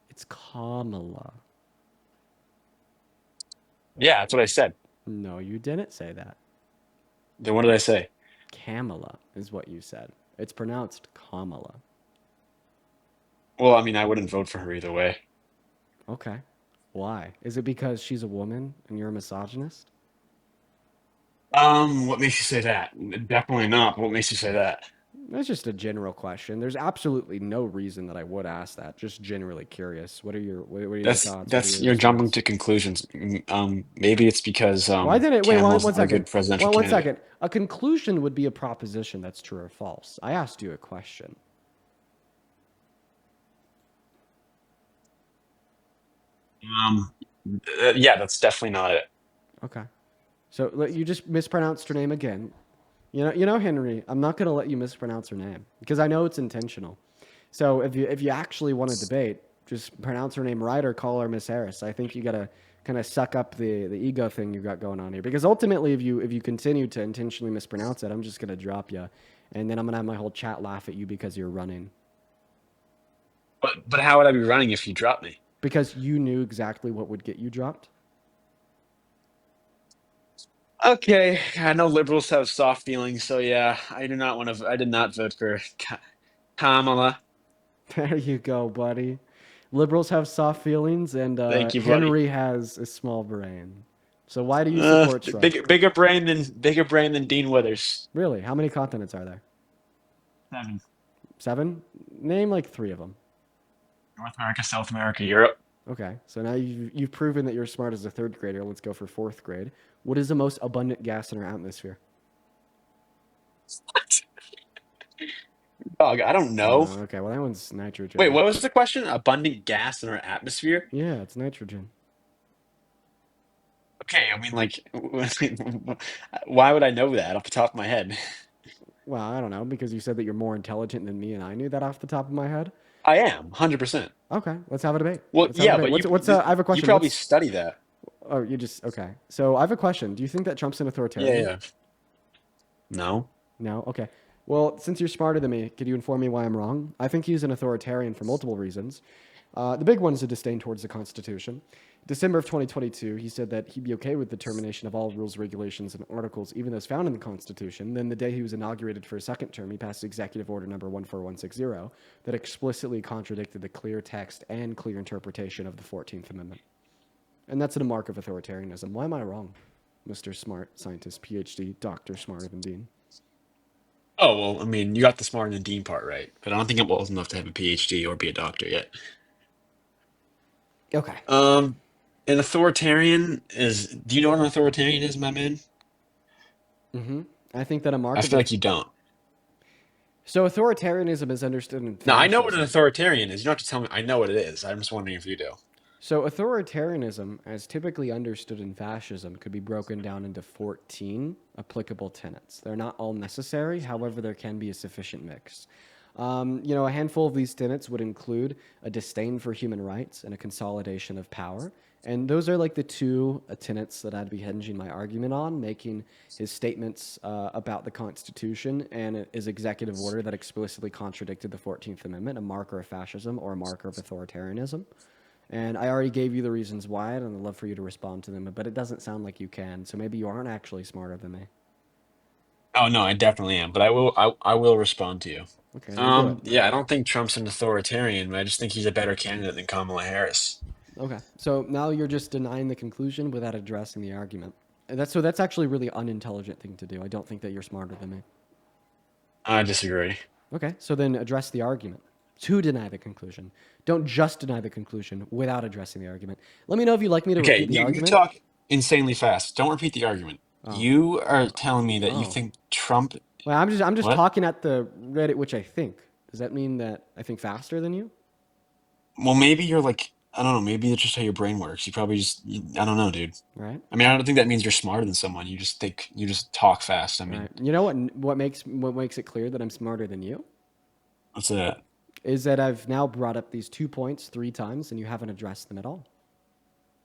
it's Kamala. Yeah, that's what I said. No, you didn't say that. Then what did I say? Kamala is what you said. It's pronounced Kamala. Well, I mean, I wouldn't vote for her either way. Okay. Why? Is it because she's a woman and you're a misogynist? What makes you say that? Definitely not. What makes you say that? That's just a general question. There's absolutely no reason that I would ask that. Just generally curious. What are your thoughts? What are your You're jumping results? to conclusions. Maybe it's because Why didn't wait Kamala's one not a second? good presidential One candidate. second. A conclusion would be a proposition that's true or false. I asked you a question. Yeah, that's definitely not it. Okay. So you just mispronounced her name again. You know, Henry. I'm not gonna let you mispronounce her name because I know it's intentional. So if you actually want to debate, just pronounce her name right or call her Miss Harris. I think you gotta kind of suck up the ego thing you've got going on here because ultimately, if you continue to intentionally mispronounce it, I'm just gonna drop you, and then I'm gonna have my whole chat laugh at you because you're running. But how would I be running if you dropped me? Because you knew exactly what would get you dropped. Okay, I know liberals have soft feelings, so yeah, I did not vote for Kamala. There you go, buddy. Liberals have soft feelings, and Thank you, buddy. Henry has a small brain. So why do you support Trump? Bigger brain than Dean Withers. Really? How many continents are there? 7. 7? Name like 3 of them. North America, South America, Europe. Okay, so now you've proven that you're smart as a 3rd grader. Let's go for 4th grade. What is the most abundant gas in our atmosphere? Dog, I don't know. Okay, well that one's nitrogen. Wait, what was the question? Abundant gas in our atmosphere? Yeah, it's nitrogen. Okay, I mean, like, why would I know that off the top of my head? Well, I don't know, because you said that you're more intelligent than me, and I knew that off the top of my head. I am 100%. Okay, let's have a debate. Well, yeah, but I have a question. You probably study that. Oh, okay. So I have a question. Do you think that Trump's an authoritarian? Yeah. No. No? Okay. Well, since you're smarter than me, could you inform me why I'm wrong? I think he's an authoritarian for multiple reasons. The big one is a disdain towards the Constitution. December of 2022, he said that he'd be okay with the termination of all rules, regulations, and articles, even those found in the Constitution. Then the day he was inaugurated for a 2nd term, he passed Executive Order number 14160 that explicitly contradicted the clear text and clear interpretation of the 14th Amendment. And that's a mark of authoritarianism. Why am I wrong, Mr. Smart Scientist, PhD, Doctor Smarter than Dean? Oh, well, I mean, you got the smarter than Dean part right, but I don't think I'm old enough to have a PhD or be a doctor yet. Okay. An authoritarian is. Do you know what an authoritarian is, my man? Mm-hmm. I think that a mark. I feel like you don't. So authoritarianism is understood in. No, I know what an authoritarian is. You don't have to tell me. I know what it is. I'm just wondering if you do. So authoritarianism, as typically understood in fascism, could be broken down into 14 applicable tenets. They're not all necessary. However, there can be a sufficient mix. A handful of these tenets would include a disdain for human rights and a consolidation of power. And those are like the 2 tenets that I'd be hinging my argument on, making his statements about the Constitution and his executive order that explicitly contradicted the 14th Amendment, a marker of fascism or a marker of authoritarianism. And I already gave you the reasons why, and I'd love for you to respond to them, but it doesn't sound like you can, so maybe you aren't actually smarter than me. Oh, no, I definitely am, but I will respond to you. Okay, do it. Yeah, I don't think Trump's an authoritarian, but I just think he's a better candidate than Kamala Harris. Okay, so now you're just denying the conclusion without addressing the argument. And that's actually a really unintelligent thing to do. I don't think that you're smarter than me. I disagree. Okay, so then address the argument. To deny the conclusion. Don't just deny the conclusion without addressing the argument. Let me know if you'd like me to repeat the argument. You talk insanely fast. Don't repeat the argument. Oh. You are telling me that you think Trump... Well, I'm just talking at the rate at which I think. Does that mean that I think faster than you? Well, maybe you're like... I don't know. Maybe it's just how your brain works. You probably I don't know, dude. Right. I mean, I don't think that means you're smarter than someone. You just talk fast. I mean... Right. You know what makes it clear that I'm smarter than you? What's that? Is that I've now brought up these 2 points 3 times and you haven't addressed them at all.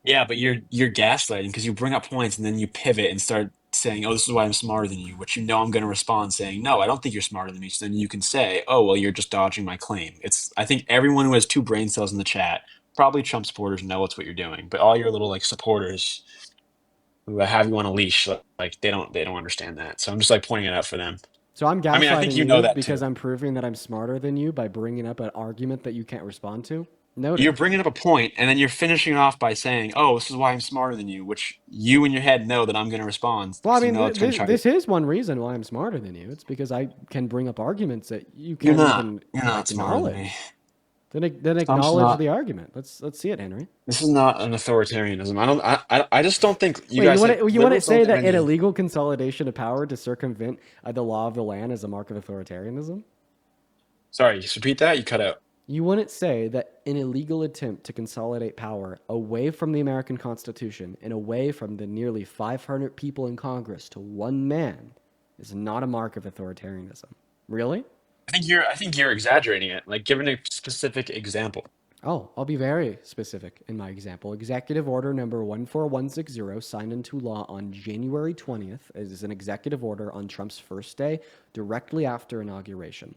Yeah, but you're gaslighting because you bring up points and then you pivot and start saying, "Oh, this is why I'm smarter than you," which I'm going to respond saying, "No, I don't think you're smarter than me." So then you can say, "Oh, well, you're just dodging my claim." I think everyone who has 2 brain cells in the chat, probably Trump supporters, know it's what you're doing, but all your little like supporters who have you on a leash. Like they don't understand that. So I'm just like pointing it out for them. So I'm I mean, I think gaslighting you know you that because too. I'm proving that I'm smarter than you by bringing up an argument that you can't respond to. Noted. You're bringing up a point, and then you're finishing off by saying, "Oh, this is why I'm smarter than you," which you in your head know that I'm going to respond Well, I because you mean, know it's going to try to. this is one reason why I'm smarter than you. It's because I can bring up arguments that you You're can't not. even You're not smarter than me. acknowledge. Then Trump's acknowledge not. the argument. Let's see it, Henry. This is not an authoritarianism. I just don't think you Wait, guys have you want to liberals don't say have that an any. illegal consolidation of power to circumvent the law of the land is a mark of authoritarianism? Sorry, just repeat that. You cut out. You wouldn't say that an illegal attempt to consolidate power away from the American Constitution and away from the nearly 500 people in Congress to one man is not a mark of authoritarianism. Really? I think you're exaggerating it. Like, give a specific example. Oh, I'll be very specific in my example. Executive Order number 14160, signed into law on January 20th, is an executive order on Trump's first day, directly after inauguration.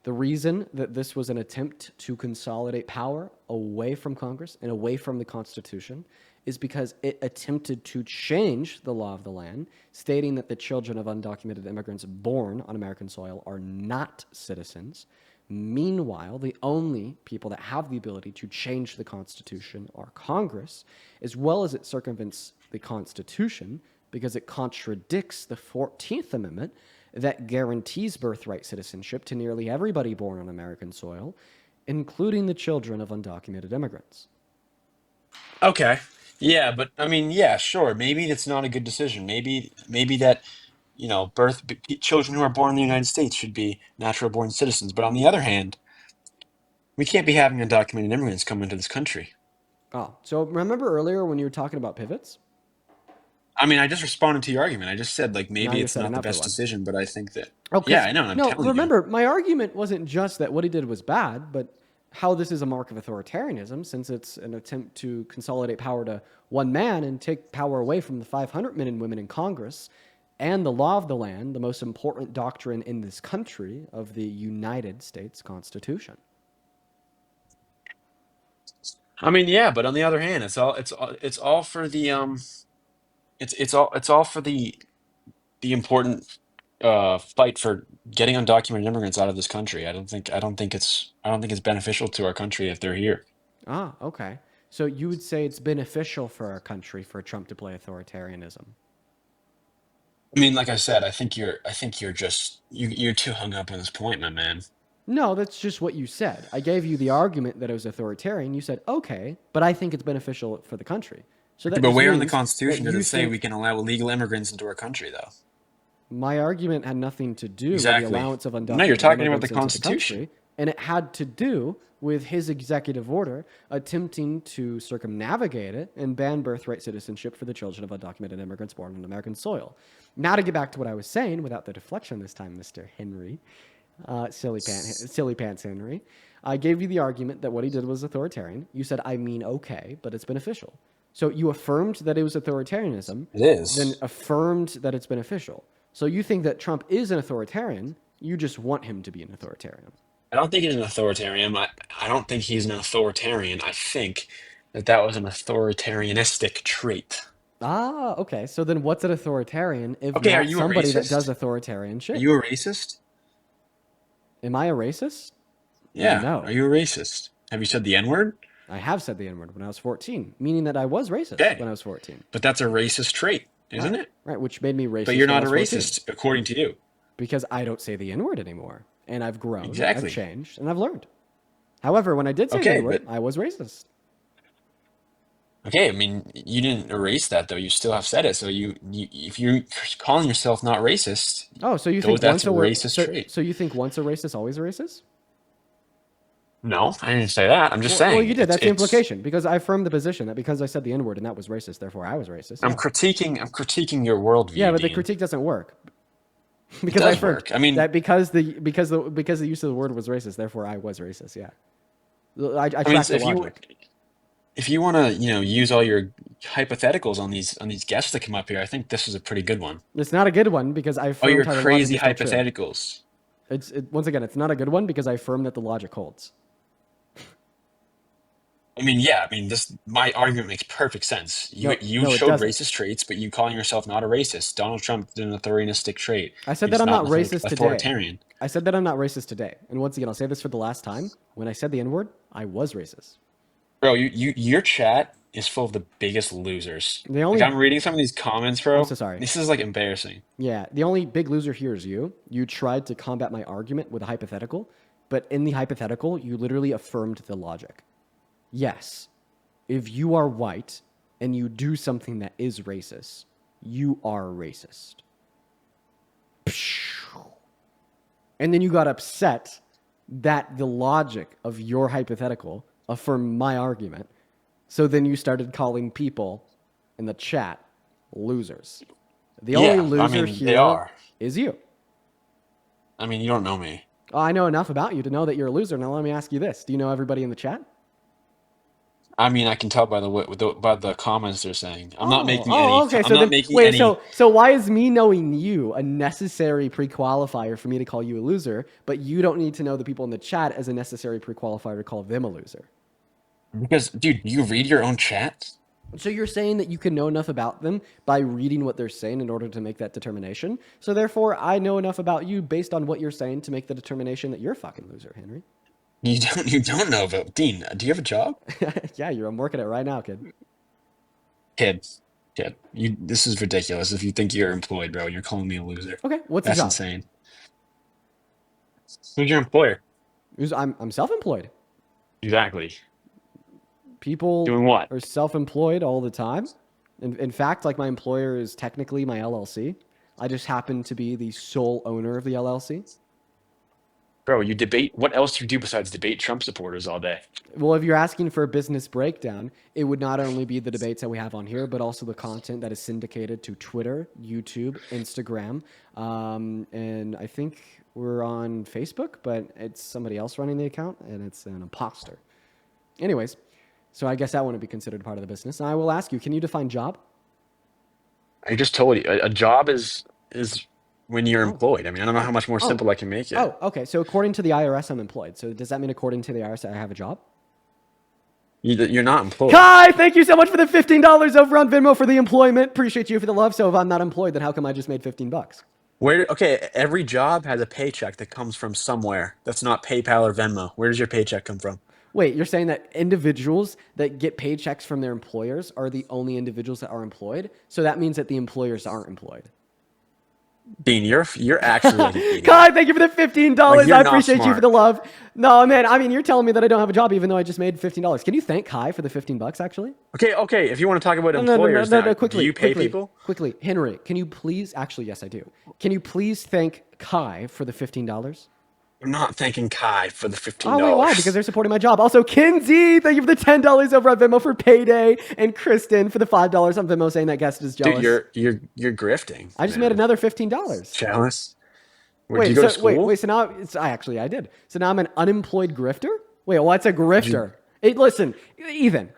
The reason that this was an attempt to consolidate power away from Congress and away from the Constitution is because it attempted to change the law of the land, stating that the children of undocumented immigrants born on American soil are not citizens. Meanwhile, the only people that have the ability to change the Constitution are Congress, as well as it circumvents the Constitution because it contradicts the 14th Amendment that guarantees birthright citizenship to nearly everybody born on American soil, including the children of undocumented immigrants. Okay. Yeah, but I mean, yeah, sure. Maybe it's not a good decision. Maybe that, children who are born in the United States should be natural born citizens. But on the other hand, we can't be having undocumented immigrants come into this country. Oh, so remember earlier when you were talking about pivots? I mean, I just responded to your argument. I just said, like, Now maybe you're it's not setting the up for best one. decision, but I think that. Oh, Yeah, I know. And I'm telling you. remember, my argument wasn't just that what he did was bad, but how this is a mark of authoritarianism, since it's an attempt to consolidate power to one man and take power away from the 500 men and women in Congress and the law of the land, the most important doctrine in this country of the United States Constitution. I mean, yeah, but on the other hand, it's all for the it's all for the important fight for getting undocumented immigrants out of this country. I don't think it's beneficial to our country if they're here. Ah, okay. So you would say it's beneficial for our country for Trump to play authoritarianism. I mean, like I said, I think you're just you're too hung up on this point, my man. No, that's just what you said. I gave you the argument that it was authoritarian. You said, okay, but I think it's beneficial for the country. So that But just where in the means that Constitution does you it say think we can allow illegal immigrants into our country, though? my argument had nothing to do with Exactly. the allowance of undocumented No, you're talking about immigrants the into Constitution. country, and it had to do with his executive order attempting to circumnavigate it and ban birthright citizenship for the children of undocumented immigrants born on American soil. Now to get back to what I was saying, without the deflection this time, Mr. Henry, silly pants Henry, I gave you the argument that what he did was authoritarian. You said, I mean, okay, but it's beneficial. So you affirmed that it was authoritarianism. It is. Then affirmed that it's beneficial. So you think that Trump is an authoritarian. You just want him to be an authoritarian. I don't think he's an authoritarian. I don't think he's an authoritarian. I think that was an authoritarianistic trait. Ah, okay. So then what's an authoritarian if Okay, are not you a somebody that racist? does authoritarian shit? Are you a racist? Am I a racist? Yeah. No. Are you a racist? Have you said the N-word? I have said the N-word when I was 14, meaning that I was racist Okay. when I was 14. But that's a racist trait, isn't it? Right, which made me racist. But you're when I not a was 14. racist, according to you. Because I don't say the N-word anymore. And I've grown, Exactly. I've changed, and I've learned. However, when I did say the N-word, I was racist. Okay, I mean, you didn't erase that though. You still have said it. So if you're calling yourself not racist, Oh, so you think that's once a racist trait. So you think once a racist, always a racist? No, I didn't say that. I'm just saying. Well, you did. That's the it's- implication. Because I affirmed the position that because I said the N-word and that was racist, therefore I was racist. I'm Yeah. critiquing your worldview. Yeah, but the Dean. critique doesn't work. Because does I affirmed work. I mean- that because the use of the word was racist, therefore I was racist. Yeah. I tracked the logic. If you want to, use all your hypotheticals on these guests that come up here, I think this is a pretty good one. It's not a good one because I Oh, affirmed your how the crazy logic is still true. hypotheticals. Once again, it's not a good one because I affirm that the logic holds. I mean, yeah. I mean, my argument makes perfect sense. You No, it showed doesn't. racist traits, but you calling yourself not a racist. Donald Trump did an authoritarianistic trait. I said He's that I'm not not racist today. authoritarian. I said that I'm not racist today. And once again, I'll say this for the last time. When I said the N-word, I was racist. Bro, your chat is full of the biggest losers. The only- Like, I'm reading some of these comments, bro. I'm so sorry. This is like embarrassing. Yeah, the only big loser here is you. You tried to combat my argument with a hypothetical, but in the hypothetical, you literally affirmed the logic. Yes, if you are white and you do something that is racist, you are racist. And then you got upset that the logic of your hypothetical affirmed my argument. So then you started calling people in the chat losers. The only loser here is you. I mean, you don't know me. Oh, I know enough about you to know that you're a loser. Now let me ask you this. Do you know everybody in the chat? I mean, I can tell by the comments they're saying. I'm not making any. Okay. I'm So not then, making wait. any. So why is me knowing you a necessary pre-qualifier for me to call you a loser, but you don't need to know the people in the chat as a necessary pre-qualifier to call them a loser? Because, dude, you read your own chat? So you're saying that you can know enough about them by reading what they're saying in order to make that determination. So therefore, I know enough about you based on what you're saying to make the determination that you're a fucking loser, Henry. You don't know about Dean. Do you have a job? Yeah, I'm working it right now, kid. Kid. This is ridiculous. If you think you're employed, bro, you're calling me a loser. Okay, what's That's the job? insane. Who's your employer? I'm self-employed. Exactly. People doing what? Are self-employed all the time. In fact, like my employer is technically my LLC. I just happen to be the sole owner of the LLC. Bro, you debate. What else do you do besides debate Trump supporters all day? Well, if you're asking for a business breakdown, it would not only be the debates that we have on here, but also the content that is syndicated to Twitter, YouTube, Instagram, and I think we're on Facebook, but it's somebody else running the account, and it's an imposter. Anyways, so I guess that wouldn't be considered part of the business. And I will ask you, can you define job? I just told you. A job is when you're employed. I mean, I don't know how much more simple I can make it. Oh, okay. So according to the IRS, I'm employed. So does that mean according to the IRS, I have a job? You're not employed. Kai, thank you so much for the $15 over on Venmo for the employment. Appreciate you for the love. So if I'm not employed, then how come I just made $15? Okay, every job has a paycheck that comes from somewhere. That's not PayPal or Venmo. Where does your paycheck come from? Wait, you're saying that individuals that get paychecks from their employers are the only individuals that are employed? So that means that the employers aren't employed. Dean, you're actually like an idiot. Kai, thank you for the $15. Like, I appreciate you for the love. No, man, I mean, you're telling me that I don't have a job even though I just made $15. Can you thank Kai for the $15, actually? Okay. If you want to talk about employers, no, quickly. Do you pay people? Quickly. Henry, can you please, actually, yes, I do. Can you please thank Kai for the $15? I'm not thanking Kai for the $15. Oh, wait, why? Because they're supporting my job. Also, Kinsey, thank you for the $10 over on Venmo for payday. And Kristen for the $5 on Venmo saying that guest is jealous. Dude, you're grifting. I just made another $15. Jealous? Wait, did you go to school? Wait, so now I did. So now I'm an unemployed grifter? Wait, what's a grifter? Listen, Ethan,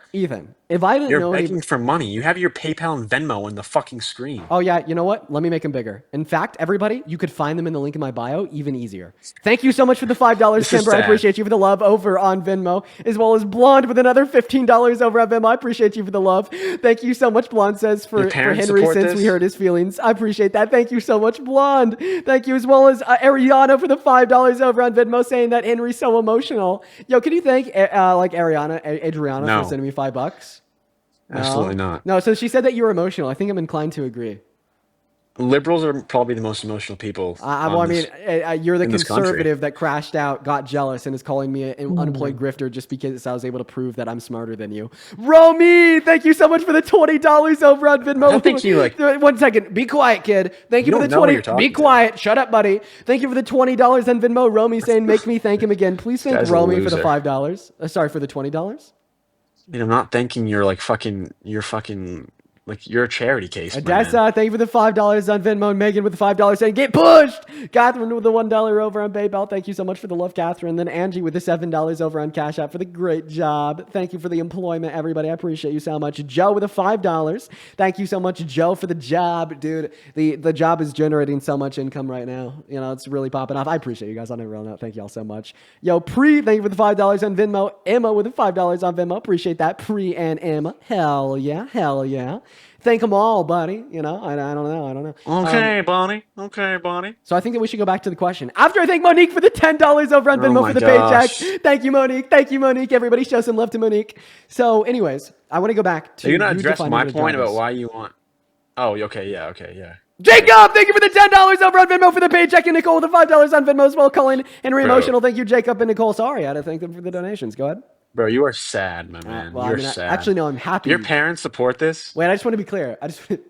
if I didn't know... You're begging for money. You have your PayPal and Venmo on the fucking screen. Oh, yeah, you know what? Let me make them bigger. In fact, everybody, you could find them in the link in my bio even easier. Thank you so much for the $5, Timber. I appreciate you for the love over on Venmo, as well as Blonde with another $15 over on Venmo. I appreciate you for the love. Thank you so much, Blonde says, for Henry since we heard his feelings. I appreciate that. Thank you so much, Blonde. Thank you, as well as Ariana for the $5 over on Venmo saying that Henry's so emotional. Yo, can you thank Adriana for sending me $5? No? Absolutely not. No, so she said that you were emotional. I think I'm inclined to agree. Liberals are probably the most emotional people. You're the conservative that crashed out, got jealous, and is calling me an unemployed grifter just because I was able to prove that I'm smarter than you. Romy, thank you so much for the $20 over on Venmo. I don't think you like... 1 second. Be quiet, kid. Thank you for the 20. Be quiet. Shut up, buddy. Thank you for the $20 on Venmo. Romy saying, make me thank him again. Please thank Romy for the $5. Sorry, for the $20. I mean, I'm not thanking your fucking Like you're a charity case, my man. Odessa, thank you for the $5 on Venmo. Megan with the $5 saying, get pushed. Catherine with the $1 over on PayPal. Thank you so much for the love, Catherine. Then Angie with the $7 over on Cash App for the great job. Thank you for the employment, everybody. I appreciate you so much. Joe with the $5. Thank you so much, Joe, for the job. Dude, the job is generating so much income right now. You know, it's really popping off. I appreciate you guys on everyone out. Thank you all so much. Yo, Pre, thank you for the $5 on Venmo. Emma with the $5 on Venmo. Appreciate that. Pre and Emma. Hell yeah. Hell yeah. Thank them all, buddy. You know, I don't know. Okay, Bonnie. Okay, Bonnie. So I think that we should go back to the question. After I thank Monique for the $10 over on Venmo for the gosh. paycheck. Thank you, Monique. Thank you, Monique. Everybody show some love to Monique. So anyways, I want to go back to Are you gonna address defining my what a point job about is. why you want? Oh, okay, yeah. Jacob, thank you for the $10 over on Venmo for the paycheck. And Nicole with the $5 on Venmo as well. Colin, Henry Emotional. Thank you, Jacob and Nicole. Sorry, I had to thank them for the donations. Go ahead. Bro, you are sad, my man. Well, You're I mean, sad. actually, no, I'm happy. Your parents support this? Wait, I just want to be clear.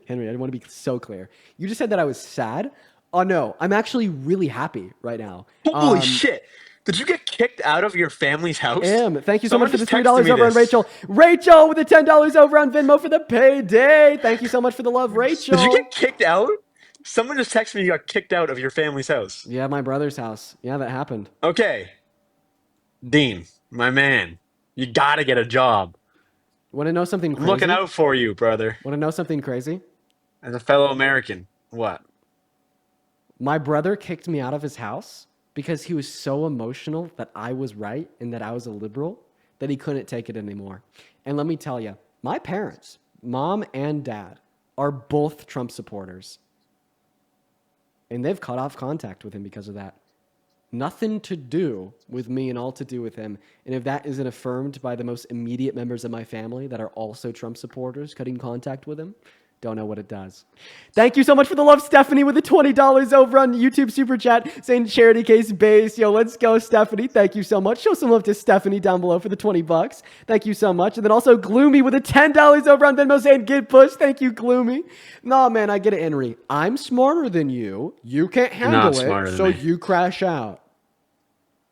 Henry, I want to be so clear. You just said that I was sad. Oh, no, I'm actually really happy right now. Holy shit. Did you get kicked out of your family's house? Thank you so much for the $3 texted me over on this. Rachel. Rachel with the $10 over on Venmo for the payday. Thank you so much for the love, Rachel. Did you get kicked out? Someone just texted me you got kicked out of your family's house. Yeah, my brother's house. Yeah, that happened. Okay. Dean, my man, you gotta get a job. Want to know something crazy? I'm looking out for you, brother. Want to know something crazy? As a fellow American. What? My brother kicked me out of his house because he was so emotional that I was right and that I was a liberal that he couldn't take it anymore. And let me tell you, my parents, mom and dad, are both Trump supporters. And they've cut off contact with him because of that. Nothing to do with me and all to do with him. And if that isn't affirmed by the most immediate members of my family that are also Trump supporters cutting contact with him, don't know what it does. Thank you so much for the love, Stephanie, with the $20 over on YouTube Super Chat saying charity case base. Yo, let's go, Stephanie. Thank you so much. Show some love to Stephanie down below for the $20. Thank you so much. And then also Gloomy with the $10 over on Venmo saying get pushed. Thank you, Gloomy. No, man, I get it, Henry. I'm smarter than you. You can't handle it, so you crash out.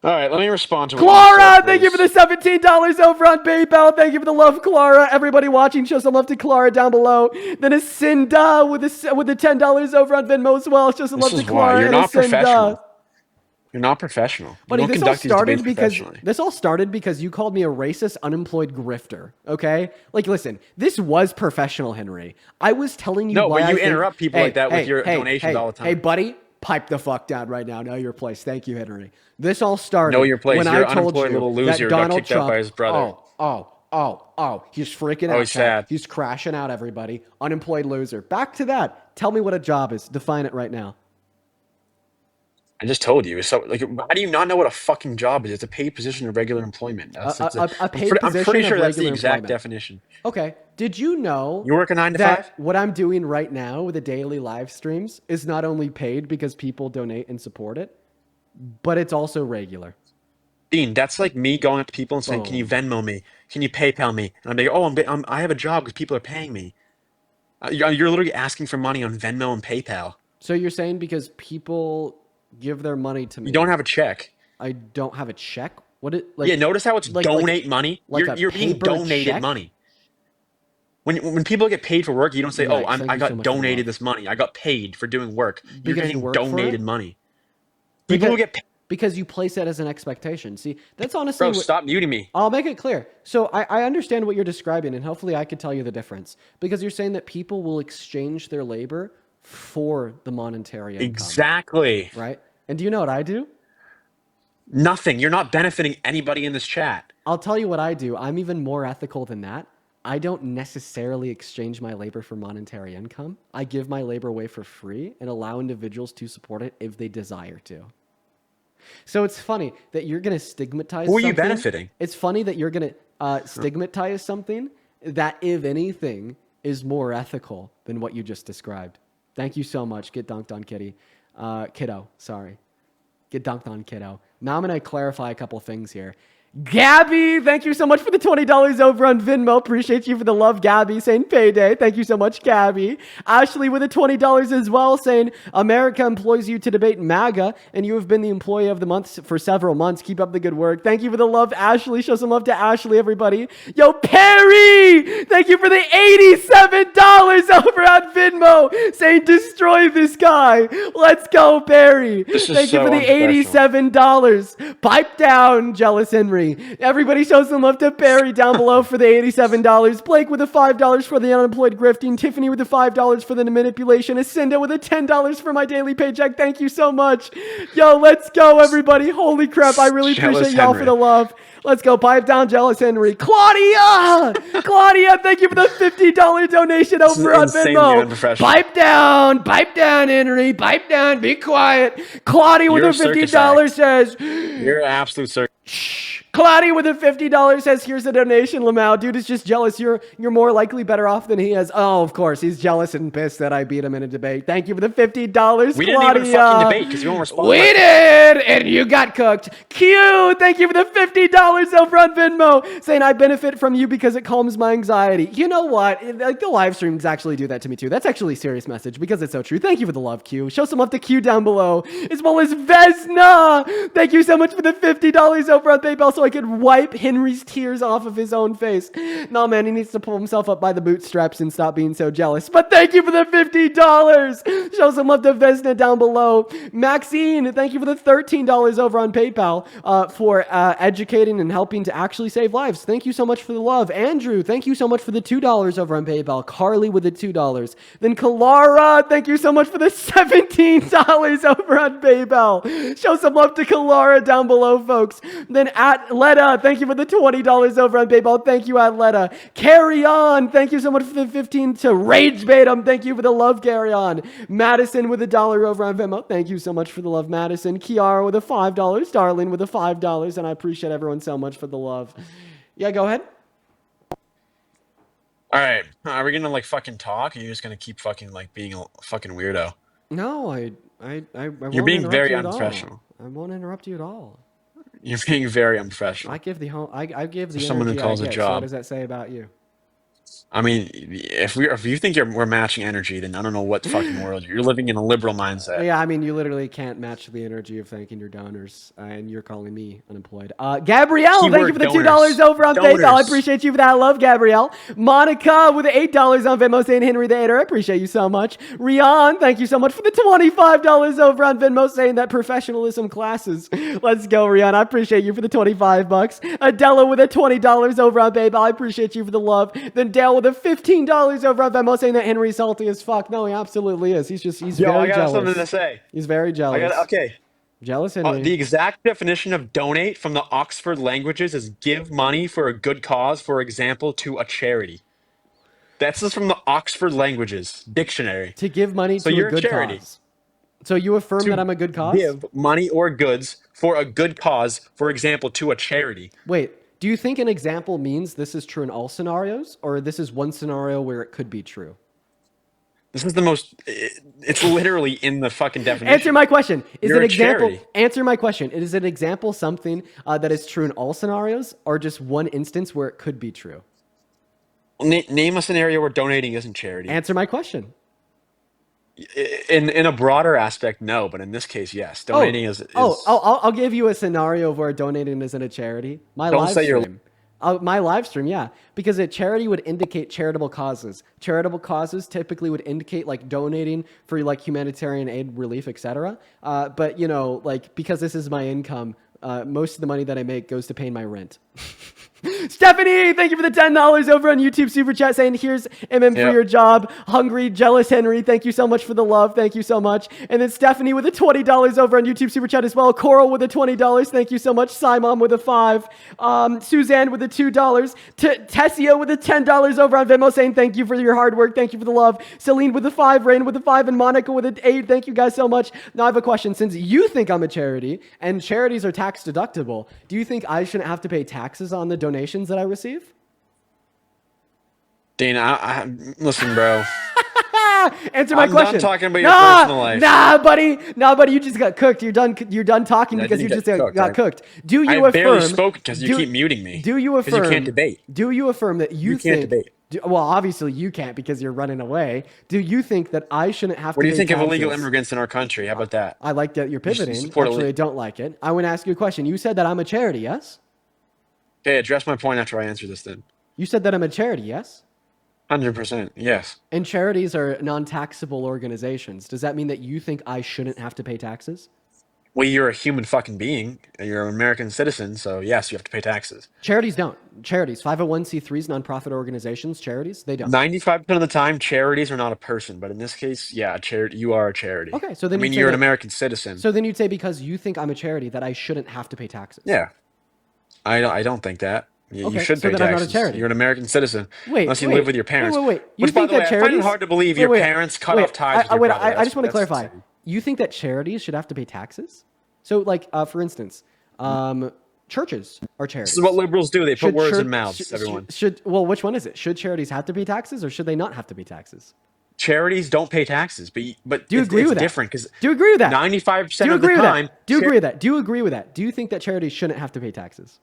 All right, let me respond to what Clara, you said, thank you for the $17 over on PayPal. Thank you for the love, Clara. Everybody watching, show some love to Clara down below. Then a Cinda with the $10 over on Venmo as well. Show some love to Clara. You're not professional. You're not professional. Buddy, this all started because you called me a racist, unemployed grifter. Okay, like listen, this was professional, Henry. I was telling you. No, why but you I think, interrupt people like that with your donations all the time. Hey, buddy. Pipe the fuck down right now. Know your place. Thank you, Henry. This all started know your place. when You're I told unemployed you little loser that Donald got kicked Trump. out by his brother. He's freaking out. Oh, he's sad. He's crashing out. Everybody, unemployed loser. Back to that. Tell me what a job is. Define it right now. I just told you. So, like, how do you not know what a fucking job is? It's a paid position of regular employment. A paid I'm position pretty sure of that's the regular exact employment. definition. Okay. Did you know You work a 9 to that 5? what I'm doing right now with the daily live streams is not only paid because people donate and support it, but it's also regular. Dean, that's like me going up to people and saying, "Can you Venmo me? Can you PayPal me?" And I'm like, "Oh, I have a job because people are paying me." You're literally asking for money on Venmo and PayPal. So you're saying because people give their money to me, You don't have a check. I don't have a check? What it like? Yeah, notice how it's donate money. like You're a being paper donated check? money. When people get paid for work, you don't say, "Oh, Yikes, thank I you so got much for the donated love. this money. I got paid for doing work." You're Because you getting work for donated it? money. People who get paid. Because you place that as an expectation. See, that's honestly. Bro, stop muting me. I'll make it clear. So I understand what you're describing, and hopefully I could tell you the difference. Because you're saying that people will exchange their labor for the monetary income. Exactly. Right? And do you know what I do? Nothing. You're not benefiting anybody in this chat. I'll tell you what I do. I'm even more ethical than that. I don't necessarily exchange my labor for monetary income. I give my labor away for free and allow individuals to support it if they desire to. So it's funny that you're going to stigmatize Who are you something. benefiting? It's funny that you're going to stigmatize something that, if anything, is more ethical than what you just described. Thank you so much. Get dunked on, kiddo. Sorry. Get dunked on, kiddo. Now I'm going to clarify a couple things here. Gabby, thank you so much for the $20 over on Venmo. Appreciate you for the love, Gabby, saying payday. Thank you so much, Gabby. Ashley with the $20 as well, saying America employs you to debate Maga, and you have been the employee of the month for several months. Keep up the good work. Thank you for the love, Ashley. Show some love to Ashley, everybody. Yo, Perry, thank you for the $87 over on Venmo, saying destroy this guy. Let's go, Perry. This is Thank you so for the $87. Pipe down, Jealous Henry. Everybody show some love to Barry down below for the $87. Blake with the $5 for the unemployed grifting. Tiffany with the $5 for the manipulation. Acinda with the $10 for my daily paycheck. Thank you so much. Yo, let's go, everybody. Holy crap. I really appreciate y'all for the love. Let's go. Pipe down, Jealous Henry. Claudia! Claudia, thank you for the $50 donation over on Venmo. Pipe down, Henry. Pipe down. Be quiet. Claudia with You're the a circus $50 act. says, You're an absolute circus. Claudia with a $50 says, here's a donation, Lamau. Dude is just jealous. You're more likely better off than he is. Oh, of course. He's jealous and pissed that I beat him in a debate. Thank you for the $50, We Claudia. didn't even fucking debate because you won't respond. We did, and you got cooked. Q, thank you for the $50 over on Venmo, saying I benefit from you because it calms my anxiety. You know what? Like, the live streams actually do that to me too. That's actually a serious message because it's so true. Thank you for the love, Q. Show some love to Q down below, as well as Vesna. Thank you so much for the $50 over on PayPal so I could wipe Henry's tears off of his own face. No, man, he needs to pull himself up by the bootstraps and stop being so jealous. But thank you for the $50. Show some love to Vesna down below. Maxine, thank you for the $13 over on PayPal for educating and helping to actually save lives. Thank you so much for the love. Andrew, thank you so much for the $2 over on PayPal. Carly with the $2. Then Kalara, thank you so much for the $17 over on PayPal. Show some love to Kalara down below, folks. Then at Letta, thank you for the $20 over on PayPal. Thank you, at Letta. Carry on. Thank you so much for the 15 to Rage Baitum. Thank you for the love, Carry on. Madison with $1 over on Venmo. Thank you so much for the love, Madison. Kiara with a $5. Darlene with a $5. And I appreciate everyone so much for the love. Yeah, go ahead. All right. Are we gonna like fucking talk? Or are you just gonna keep fucking like being a fucking weirdo? No, I won't You're being interrupt very you at unprofessional. all. I won't interrupt you at all. You're being very unprofessional. I give the For someone who energy calls I a get. So job. what does that say about you? I mean, if you think we're matching energy, then I don't know what fucking world you're living in. A liberal mindset. Yeah, I mean, you literally can't match the energy of thanking your donors, and you're calling me unemployed. Gabrielle, thank you for the $2 over on PayPal. I appreciate you for that love, Gabrielle. Monica with the $8 on Venmo, saying Henry the Hater. I appreciate you so much. Rian, thank you so much for the $25 over on Venmo, saying that professionalism classes. Let's go, Rian. I appreciate you for the $25. Adela with a $20 over on PayPal. I appreciate you for the love. Then Dale with a $15 over on Venmo, saying that Henry's salty as fuck. No, he absolutely is. He's Yo, very I got jealous. something to say. He's very jealous. Okay. Jealous Henry. The exact definition of donate from the Oxford languages is give money for a good cause, for example, to a charity. That's just from the Oxford languages dictionary. To give money to a good cause. So you affirm that I'm a good cause? Give money or goods for a good cause, for example, to a charity. Wait, do you think an example means this is true in all scenarios, or this is one scenario where it could be true? This is the most. It's literally in the fucking definition. Answer my question. Is You're an a example? charity. Answer my question. Is an example something that is true in all scenarios, or just one instance where it could be true? Name a scenario where donating isn't charity. Answer my question. In a broader aspect, no, but in this case, yes. Donating is. I'll give you a scenario where donating isn't a charity. Don't say you're. My live stream, yeah, because a charity would indicate charitable causes. Charitable causes typically would indicate like donating for like humanitarian aid, relief, etc. But you know, like because this is my income, most of the money that I make goes to paying my rent. Stephanie, thank you for the $10 over on YouTube Super Chat, saying here's MM for your job. Hungry, jealous Henry, thank you so much for the love. Thank you so much. And then Stephanie with the $20 over on YouTube Super Chat as well. Coral with the $20. Thank you so much. Simon with a $5. Suzanne with the $2. Tessia with the $10 over on Venmo, saying thank you for your hard work. Thank you for the love. Celine with the $5. Rain with the $5. And Monica with an $8. Thank you guys so much. Now I have a question. Since you think I'm a charity and charities are tax deductible, do you think I shouldn't have to pay taxes on the donations that I receive? Dana, listen, bro. Answer my I'm question. done talking about your personal life. Nah, buddy. You just got cooked. You're done talking I because you didn't just get got cooked. Do I you affirm? barely spoke because you keep muting me. Do you Because affirm? you can't debate. Do you affirm that you can't think? debate. Well, obviously you can't because you're running away. Do you think that I shouldn't have What to do you pay think taxes? of illegal immigrants in our country? How about that? I like that you're pivoting. support Actually, I don't like it. I want to ask you a question. You said that I'm a charity, yes? Okay, address my point after I answer this then. You said that I'm a charity, yes? 100%, yes. And charities are non-taxable organizations. Does that mean that you think I shouldn't have to pay taxes? Well, you're a human fucking being. You're an American citizen, so yes, you have to pay taxes. Charities don't. Charities, 501c3s, nonprofit organizations, charities, they don't. 95% of the time, charities are not a person, but in this case, yeah, you are a charity. Okay, so then I mean, you're an American citizen. So then you'd say because you think I'm a charity that I shouldn't have to pay taxes. Yeah. I don't think that. You Okay, should so pay then I'm not a taxes. charity. You're an American citizen. Wait, unless you live with your parents. Wait. You Which, by think the way, that I find charities? it hard to believe your parents cut off ties with your brother. I just want to That's clarify. insane. You think that charities should have to pay taxes? So, like, for instance, churches are charities. This is what liberals do. They put words in mouths, everyone. Well, which one is it? Should charities have to pay taxes or should they not have to pay taxes? Charities don't pay taxes, but Do you agree with that? different because Do you agree with that? 95% of the time. Do you agree with that? Do you agree with that? Do you think that charities shouldn't have to pay taxes?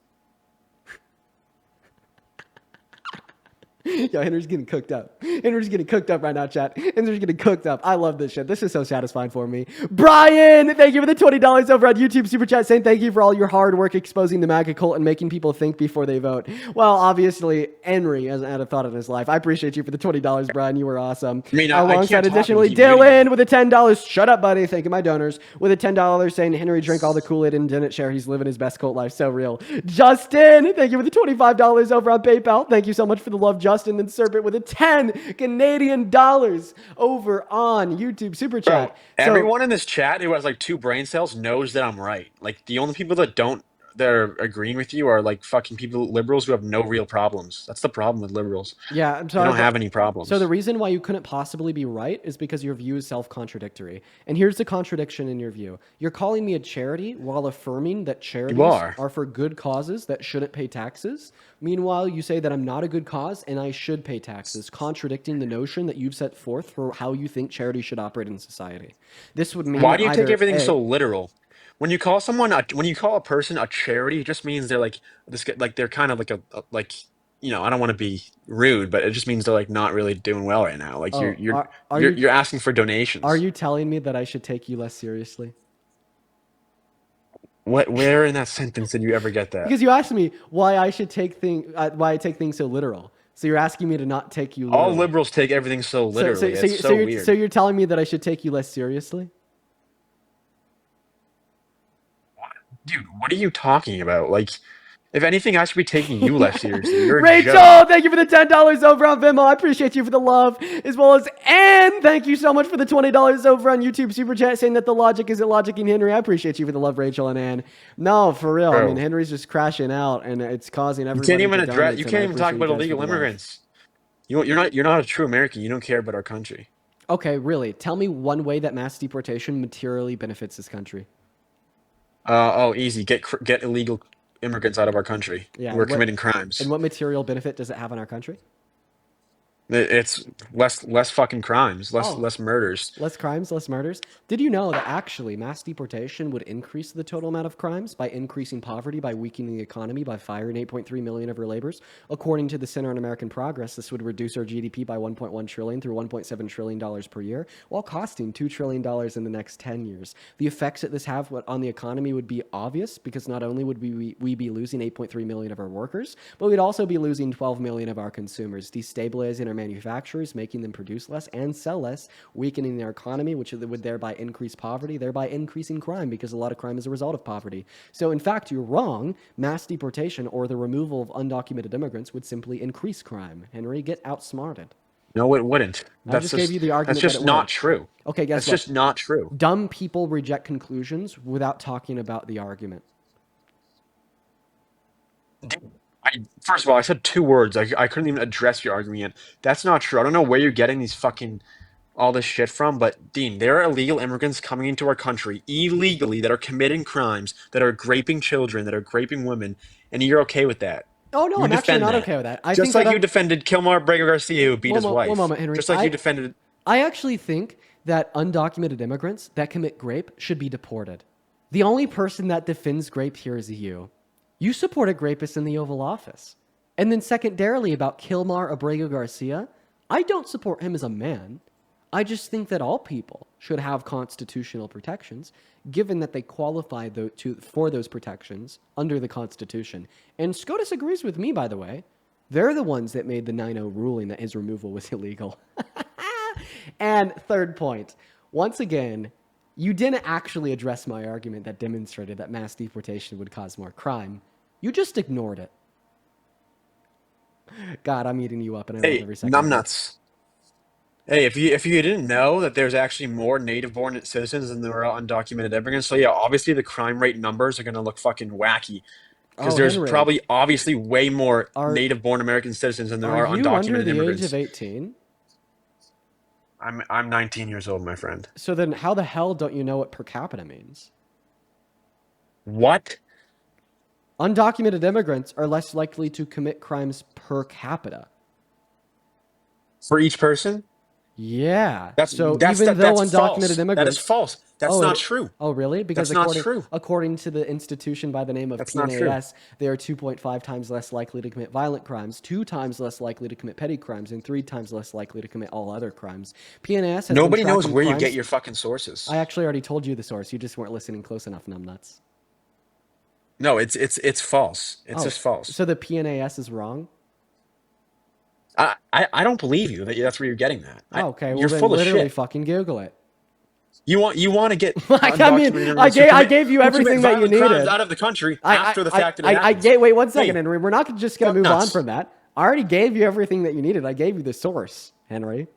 Yo, Henry's getting cooked up. Henry's getting cooked up right now, chat. Henry's getting cooked up. I love this shit. This is so satisfying for me. Brian, thank you for the $20 over on YouTube Super Chat, saying thank you for all your hard work exposing the MAGA cult and making people think before they vote. Well, obviously, Henry hasn't had a thought in his life. I appreciate you for the $20, Brian. You were awesome. I mean, alongside, additionally, Dylan with a $10. Shut up, buddy. Thank you, my donors. With a $10 saying Henry drank all the Kool-Aid and didn't share. He's living his best cult life. So real. Justin, thank you for the $25 over on PayPal. Thank you so much for the love, Justin. And Serpent with a 10 Canadian dollars over on YouTube Super Chat. Bro, everyone in this chat who has like 2 brain cells knows that I'm right. Like the only people that are agreeing with you are like fucking liberals who have no real problems. That's the problem with liberals. Yeah, I'm sorry. They don't have any problems. So the reason why you couldn't possibly be right is because your view is self-contradictory. And here's the contradiction in your view. You're calling me a charity while affirming that charities are for good causes that shouldn't pay taxes. Meanwhile, you say that I'm not a good cause and I should pay taxes, contradicting the notion that you've set forth for how you think charities should operate in society. This would mean why do you take everything so literal? When you call a person a charity, it just means they're like they're kind of like I don't want to be rude, but it just means they're like not really doing well right now. Like you're asking for donations. Are you telling me that I should take you less seriously? Where in that sentence did you ever get that? Because you asked me why I should why I take things so literal. So you're asking me to not take you literally. All liberals take everything so literally. It's so weird. So you're telling me that I should take you less seriously? Dude, what are you talking about? Like, if anything, I should be taking you less seriously. You're Rachel, thank you for the $10 over on Venmo. I appreciate you for the love, as well as Ann. Thank you so much for the $20 over on YouTube Super Chat, saying that the logic isn't logicking Henry. I appreciate you for the love, Rachel and Ann. No, for real. Bro. I mean, Henry's just crashing out, and it's causing everybody. You can't even talk about illegal immigrants. You're not a true American. You don't care about our country. Okay, really. Tell me one way that mass deportation materially benefits this country. Easy. Get illegal immigrants out of our country who are committing crimes. And what material benefit does it have on our country? It's less fucking crimes, less murders. Less crimes, less murders. Did you know that actually mass deportation would increase the total amount of crimes by increasing poverty, by weakening the economy, by firing 8.3 million of our laborers? According to the Center on American Progress, this would reduce our GDP by 1.1 trillion through $1.7 trillion per year, while costing $2 trillion in the next 10 years. The effects that this have on the economy would be obvious, because not only would we be losing 8.3 million of our workers, but we'd also be losing 12 million of our consumers, destabilizing our manufacturers, making them produce less and sell less, weakening their economy, which would thereby increase poverty, thereby increasing crime, because a lot of crime is a result of poverty. So in fact, you're wrong. Mass deportation or the removal of undocumented immigrants would simply increase crime. Henry, get outsmarted. No, it wouldn't. I just gave you the argument. That's just not true. Okay, guess what? That's just not true. Dumb people reject conclusions without talking about the argument. First of all, I said 2 words. I couldn't even address your argument yet. That's not true. I don't know where you're getting all this shit from, but Dean, there are illegal immigrants coming into our country illegally that are committing crimes, that are raping children, that are raping women, and you're okay with that. Oh, no, I'm actually not okay with that. You defended Kilmar Brega Garcia, who beat his wife. One moment, Henry. Just like you defended I actually think that undocumented immigrants that commit grape should be deported. The only person that defends grape here is you. You support a rapist in the Oval Office. And then secondarily about Kilmar Abrego Garcia, I don't support him as a man. I just think that all people should have constitutional protections, given that they qualify for those protections under the Constitution. And SCOTUS agrees with me, by the way. They're the ones that made the 9-0 ruling that his removal was illegal. And third point, once again, you didn't actually address my argument that demonstrated that mass deportation would cause more crime. You just ignored it. God, I'm eating you up, and I love every second. Numbnuts. Hey, if you didn't know that there's actually more native-born citizens than there are undocumented immigrants, so yeah, obviously the crime rate numbers are gonna look fucking wacky. Because there's Henry, probably obviously way more native-born American citizens than there are undocumented immigrants. Are you under the immigrants. age of 18? I'm 19 years old, my friend. So then how the hell don't you know what per capita means? What? Undocumented immigrants are less likely to commit crimes per capita. For each person? Yeah. That's even though that's undocumented false. immigrants... That is false. That's not true. Oh, really? Because that's not true. According to the institution by the name of That's not true. PNAS, they are 2.5 times less likely to commit violent crimes, 2 times less likely to commit petty crimes, and 3 times less likely to commit all other crimes. PNAS has Nobody been knows tracking where crimes. you get your fucking sources. I actually already told you the source. You just weren't listening close enough, numbnuts. No, it's false. It's just false. So the PNAS is wrong? I don't believe you. That's where you're getting that. Okay, well you're then full of literally shit. fucking Google it. You want to get I gave you everything that you needed. Crimes out of the country after the fact that it happens. Wait 1 second, Henry. We're not just going to move on from that. I already gave you everything that you needed. I gave you the source, Henry.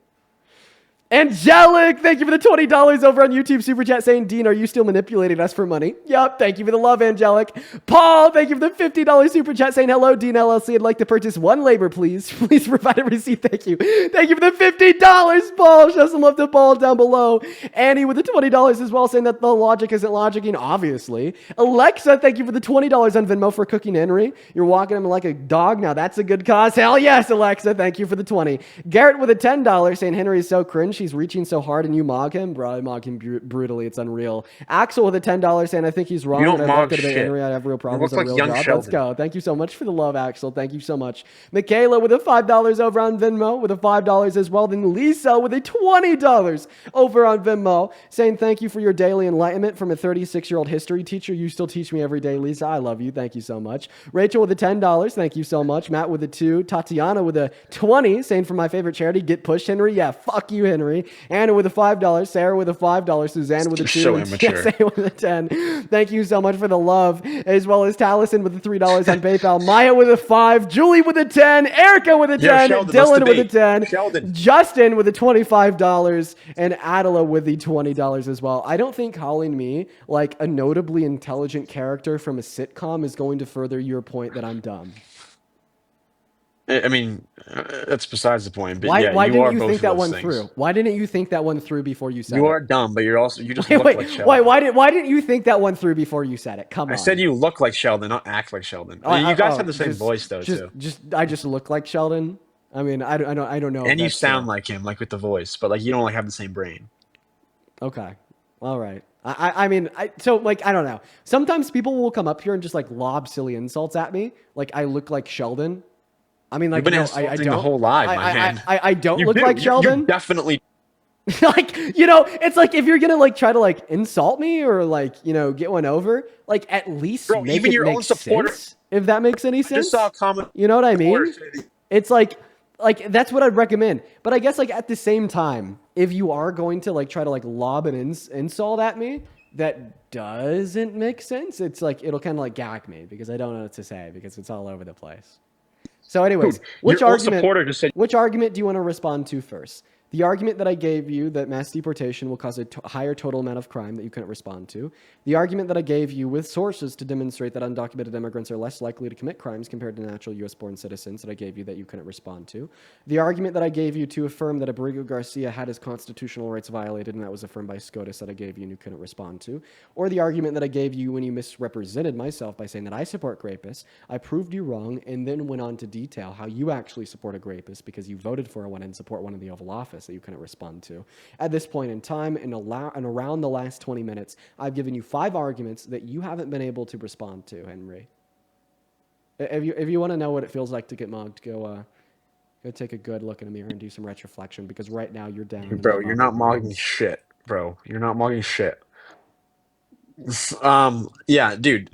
Angelic, thank you for the $20 over on YouTube Super Chat saying, Dean, are you still manipulating us for money? Yep, thank you for the love, Angelic. Paul, thank you for the $50 Super Chat saying, hello, Dean LLC. I'd like to purchase 1 labor, please. Please provide a receipt. Thank you. Thank you for the $50, Paul. Show some love to Paul down below. Annie with the $20 as well saying that the logic isn't logicking, obviously. Alexa, thank you for the $20 on Venmo for cooking Henry. You're walking him like a dog. Now that's a good cause. Hell yes, Alexa. Thank you for the 20. Garrett with a $10 saying, Henry is so cringe. He's reaching so hard and you mog him. Bro, I mog him brutally. It's unreal. Axel with a $10 saying, I think he's wrong. You don't and mog to debate shit. Henry. I have real You problems. look like real young job. Sheldon. Let's go. Thank you so much for the love, Axel. Thank you so much. Michaela with a $5 over on Venmo with a $5 as well. Then Lisa with a $20 over on Venmo saying, thank you for your daily enlightenment from a 36-year-old history teacher. You still teach me every day, Lisa. I love you. Thank you so much. Rachel with a $10. Thank you so much. Matt with a 2. Tatiana with a 20 saying, for my favorite charity, get pushed, Henry. Yeah, fuck you, Henry. Anna with a $5. Sarah with a $5. Suzanne with a 2. So and immature. TSA with a 10. Thank you so much for the love, as well as Taliesin with the $3 on PayPal. Maya with a 5. Julie with a 10. Erica with a 10. Sheldon, Dylan with a 10. Sheldon. Justin with a $25. And Adela with the $20 as well. I don't think calling me like a notably intelligent character from a sitcom is going to further your point that I'm dumb. I mean, that's besides the point. But Why you are didn't you both think of that those one things. through? Why didn't you think that one through before you said it? You are dumb, but you just look like Sheldon. Why didn't you think that one through before you said it? Come on. I said you look like Sheldon, not act like Sheldon. You guys have the same voice though, too. I just look like Sheldon. I mean, I don't know. And you sound like him, like with the voice, but like you don't like have the same brain. Okay, all right. I mean, so like I don't know. Sometimes people will come up here and just like lob silly insults at me, like I look like Sheldon. I mean, like You've been no, insulting I don't. the whole live, my man. I don't You look do. like Sheldon. You definitely. Like, you know, it's like if you're gonna like try to like insult me or like, you know, get one over, like at least make even it your make own supporters. sense, if that makes any sense. I just saw a comment. You know what I mean? It's like that's what I'd recommend. But I guess like at the same time, if you are going to like try to like lob an insult at me that doesn't make sense, it's like it'll kind of like gag me because I don't know what to say because it's all over the place. So anyways, which argument do you want to respond to first? The argument that I gave you that mass deportation will cause a higher total amount of crime that you couldn't respond to. The argument that I gave you with sources to demonstrate that undocumented immigrants are less likely to commit crimes compared to natural U.S.-born citizens that I gave you that you couldn't respond to. The argument that I gave you to affirm that Abrego Garcia had his constitutional rights violated and that was affirmed by SCOTUS that I gave you and you couldn't respond to. Or the argument that I gave you when you misrepresented myself by saying that I support rapists, I proved you wrong and then went on to detail how you actually support a rapist because you voted for one and support one in the Oval Office. this that you couldn't respond to. At this point in time, and around the last 20 minutes, I've given you 5 arguments that you haven't been able to respond to, Henry. If you want to know what it feels like to get mugged, go take a good look in a mirror and do some retroflexion, because right now you're down. Bro, you're not mugging shit, bro. You're not mugging shit. Yeah, dude.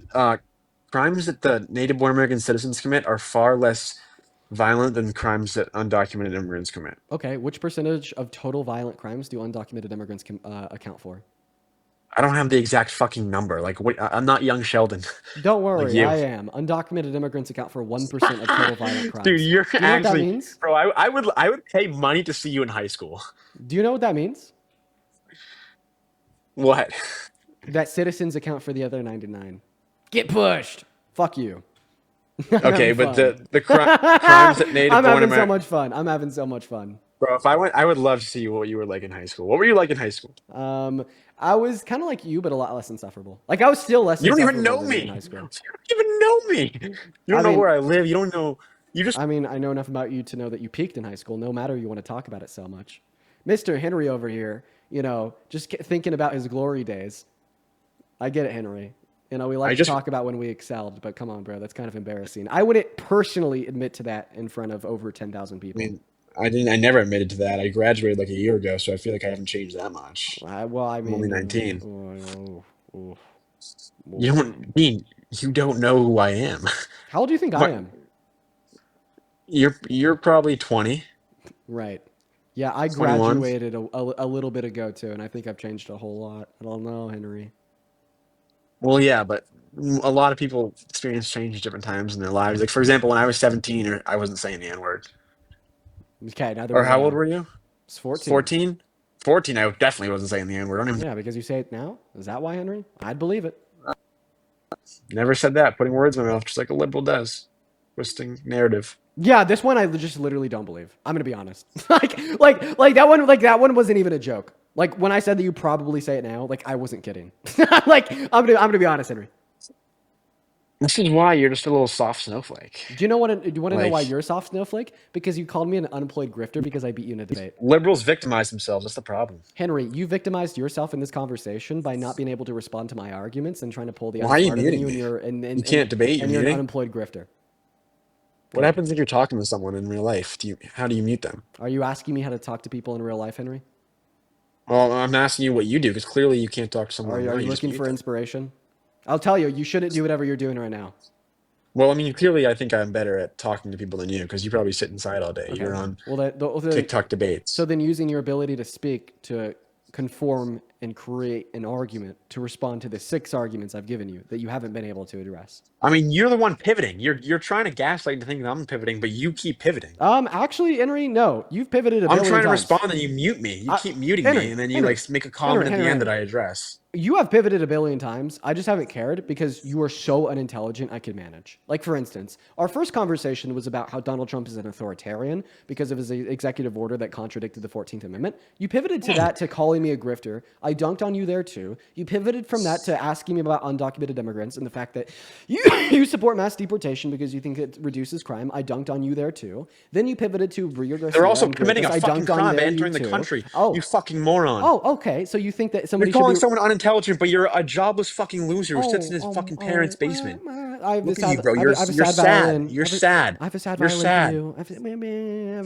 Crimes that the native-born American citizens commit are far less violent than crimes that undocumented immigrants commit. Okay, which percentage of total violent crimes do undocumented immigrants account for? I don't have the exact fucking number. Like, I'm not young Sheldon. Don't worry, like you. I am. Undocumented immigrants account for 1% of total violent crimes. Dude, you're do you know actually, what that means? bro. I would pay money to see you in high school. Do you know what that means? What? That citizens account for the other 99. Get pushed. Fuck you. Okay, but the crimes that native-born I'm having so much fun. I'm having so much fun. Bro, if I went, I would love to see what you were like in high school. What were you like in high school? I was kind of like you, but a lot less insufferable. Like, I was still less You don't insufferable even know than me. in high school. You don't even know me. You don't know where I live. You don't know. You just. I mean, I know enough about you to know that you peaked in high school. No matter you want to talk about it so much. Mr. Henry over here, you know, just thinking about his glory days. I get it, Henry. You know, we like to talk about when we excelled, but come on, bro, that's kind of embarrassing. I wouldn't personally admit to that in front of over 10,000 people. I mean, I never admitted to that. I graduated like a year ago, so I feel like I haven't changed that much. Well, I mean, I'm only 19. You don't know who I am. How old do you think I am? You're probably 20. Right. Yeah, I 21. graduated a little bit ago too, and I think I've changed a whole lot. I don't know, Henry. Well, yeah, but a lot of people experience change at different times in their lives. Like, for example, when I was 17, I wasn't saying the N-word. Okay, neither Or was how I. old were you? It's 14. 14? 14, I definitely wasn't saying the N-word. Yeah, because you say it now? Is that why, Henry? I'd believe it. Never said that. Putting words in my mouth just like a liberal does. Twisting narrative. Yeah, this one I just literally don't believe. I'm gonna be honest. like that one wasn't even a joke. Like when I said that you probably say it now, like I wasn't kidding. Like I'm gonna be honest, Henry. This is why you're just a little soft snowflake. Do you want to know why you're a soft snowflake? Because you called me an unemployed grifter because I beat you in a debate. Liberals victimize themselves. That's the problem. Henry, you victimized yourself in this conversation by not being able to respond to my arguments and trying to pull the why are you smarter than muting you, me? and You can't debate. and you're an unemployed grifter. What happens if you're talking to someone in real life? How do you mute them? Are you asking me how to talk to people in real life, Henry? Well, I'm asking you what you do because clearly you can't talk to someone. Are you looking for inspiration? I'll tell you, you shouldn't do whatever you're doing right now. Well, I mean, clearly I think I'm better at talking to people than you because you probably sit inside all day. Okay. You're on TikTok debates. So then using your ability to speak to conform and create an argument to respond to the 6 arguments I've given you that you haven't been able to address. I mean, you're the one pivoting. You're trying to gaslight to think that I'm pivoting, but you keep pivoting. Actually, Henry, no. You've pivoted a billion times. I'm trying to respond and you mute me. You keep muting me and then you make a comment at the end that I address. You have pivoted a billion times. I just haven't cared because you are so unintelligent I could manage. Like, for instance, our first conversation was about how Donald Trump is an authoritarian because of his executive order that contradicted the 14th Amendment. You pivoted to that to calling me a grifter. I dunked on you there too. You pivoted from that to asking me about undocumented immigrants and the fact that you support mass deportation because you think it reduces crime. I dunked on you there too. Then you pivoted to Rio Garcia. They're also committing a fucking crime entering the country. Oh, you fucking moron. Oh, okay. So you think that somebody You're calling should be... someone unintelligent, but you're a jobless fucking loser who sits in his fucking parents' basement. Look at you, bro. You're sad. You're sad. I have a sad You're violin sad. for you. I have a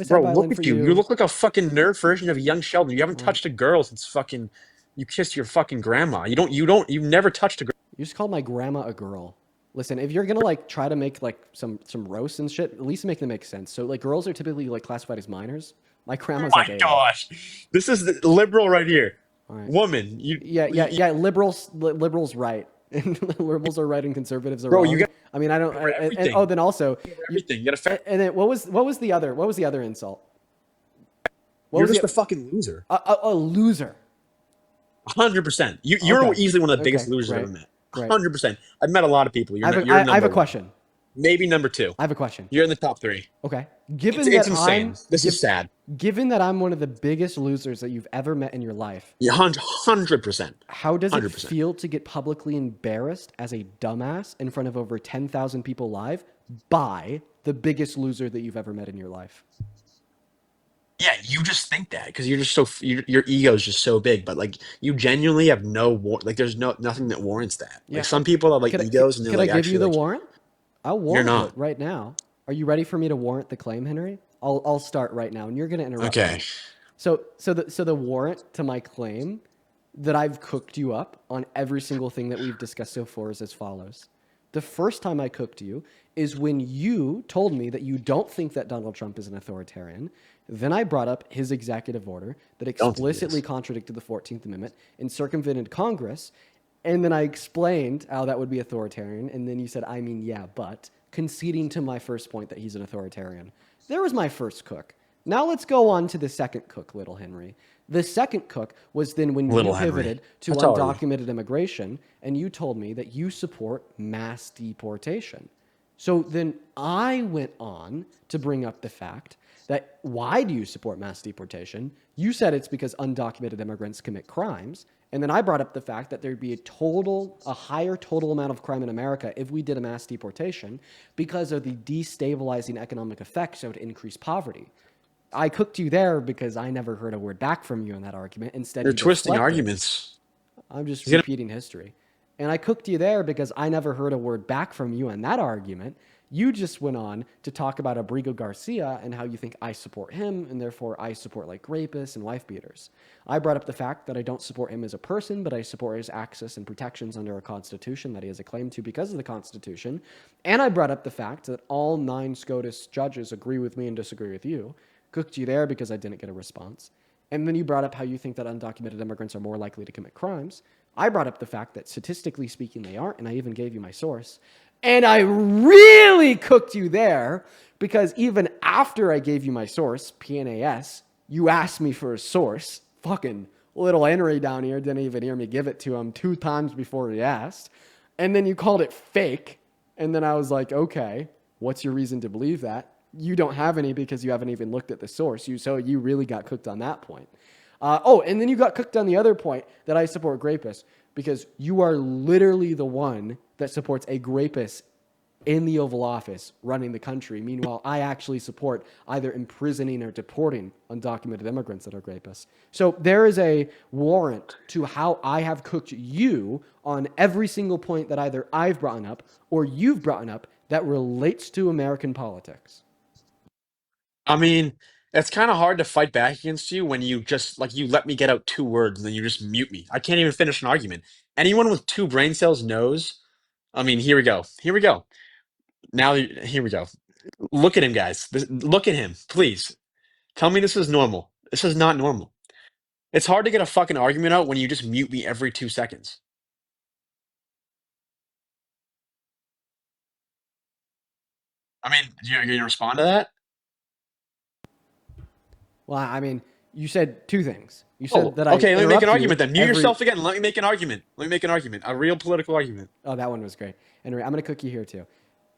sad bro, violin look for at you. You look like a fucking nerd version of young Sheldon. You haven't touched a girl since fucking you kissed your fucking grandma. You've never touched a girl. You just called my grandma a girl. Listen, if you're gonna like try to make like some roasts and shit, at least make them make sense. So like girls are typically like classified as minors. My grandma's like, oh my gosh, this is the liberal right here. Right. Woman, liberals right, and liberals are right and conservatives are bro, wrong. I mean, I don't. Then also everything. You gotta and then what was the other insult? You're just a fucking loser. A loser. 100%. You're easily one of the biggest losers I've ever met. 100%. I've met a lot of people. I have a question. Maybe number 2. I have a question. You're in the top 3. Okay. It's insane. This is sad. Given that I'm one of the biggest losers that you've ever met in your life. Yeah, 100%. How does it feel to get publicly embarrassed as a dumbass in front of over 10,000 people live by the biggest loser that you've ever met in your life? Yeah, you just think that because you're just your ego is just so big, but like you genuinely have there's nothing that warrants that. Yeah. Like some people have like egos and they're Can I like give you actually the like warrant? I'll you're warrant it not. right now. Are you ready for me to warrant the claim, Henry? I'll start right now, and you're gonna interrupt Okay. me. So the warrant to my claim that I've cooked you up on every single thing that we've discussed so far is as follows. The first time I cooked you is when you told me that you don't think that Donald Trump is an authoritarian. Then I brought up his executive order that explicitly contradicted the 14th Amendment and circumvented Congress. And then I explained how that would be authoritarian. And then you said, I mean, yeah, but conceding to my first point that he's an authoritarian. There was my first cook. Now let's go on to the second cook, Little Henry. The second cook was then when Little you Henry. pivoted to How tall are you? undocumented immigration and you told me that you support mass deportation. So then I went on to bring up the fact that why do you support mass deportation? You said it's because undocumented immigrants commit crimes. And then I brought up the fact that there'd be a higher total amount of crime in America if we did a mass deportation because of the destabilizing economic effects that would increase poverty. I cooked you there because I never heard a word back from you in that argument. Instead, You're you twisting deflected. arguments. I'm just repeating history. And I cooked you there because I never heard a word back from you in that argument. You just went on to talk about Abrigo Garcia and how you think I support him, and therefore I support like rapists and wife beaters. I brought up the fact that I don't support him as a person, but I support his access and protections under a constitution that he has a claim to because of the Constitution. And I brought up the fact that all 9 SCOTUS judges agree with me and disagree with you. Cooked you there because I didn't get a response. And then you brought up how you think that undocumented immigrants are more likely to commit crimes. I brought up the fact that statistically speaking, they aren't, and I even gave you my source. And I really cooked you there because even after I gave you my source, PNAS, you asked me for a source. Fucking Little Henry down here didn't even hear me give it to him 2 times before he asked. And then you called it fake. And then I was like, okay, what's your reason to believe that? You don't have any because you haven't even looked at the source. So you really got cooked on that point. And then you got cooked on the other point that I support rapists because you are literally the one that supports a rapist in the Oval Office running the country. Meanwhile, I actually support either imprisoning or deporting undocumented immigrants that are rapists. So there is a warrant to how I have cooked you on every single point that either I've brought up or you've brought up that relates to American politics. I mean, it's kind of hard to fight back against you when you just like you let me get out 2 words and then you just mute me. I can't even finish an argument. Anyone with 2 brain cells knows. I mean, here we go. Here we go. Now, here we go. Look at him, guys. Look at him, please. Tell me this is normal. This is not normal. It's hard to get a fucking argument out when you just mute me every 2 seconds. I mean, you're gonna respond to that? Well, I mean, you said 2 things. You said that okay, I let me make an interrupt argument you then. Mute every... yourself again. Let me make an argument. Let me make an argument. A real political argument. Oh, that one was great. Anyway, I'm going to cook you here too.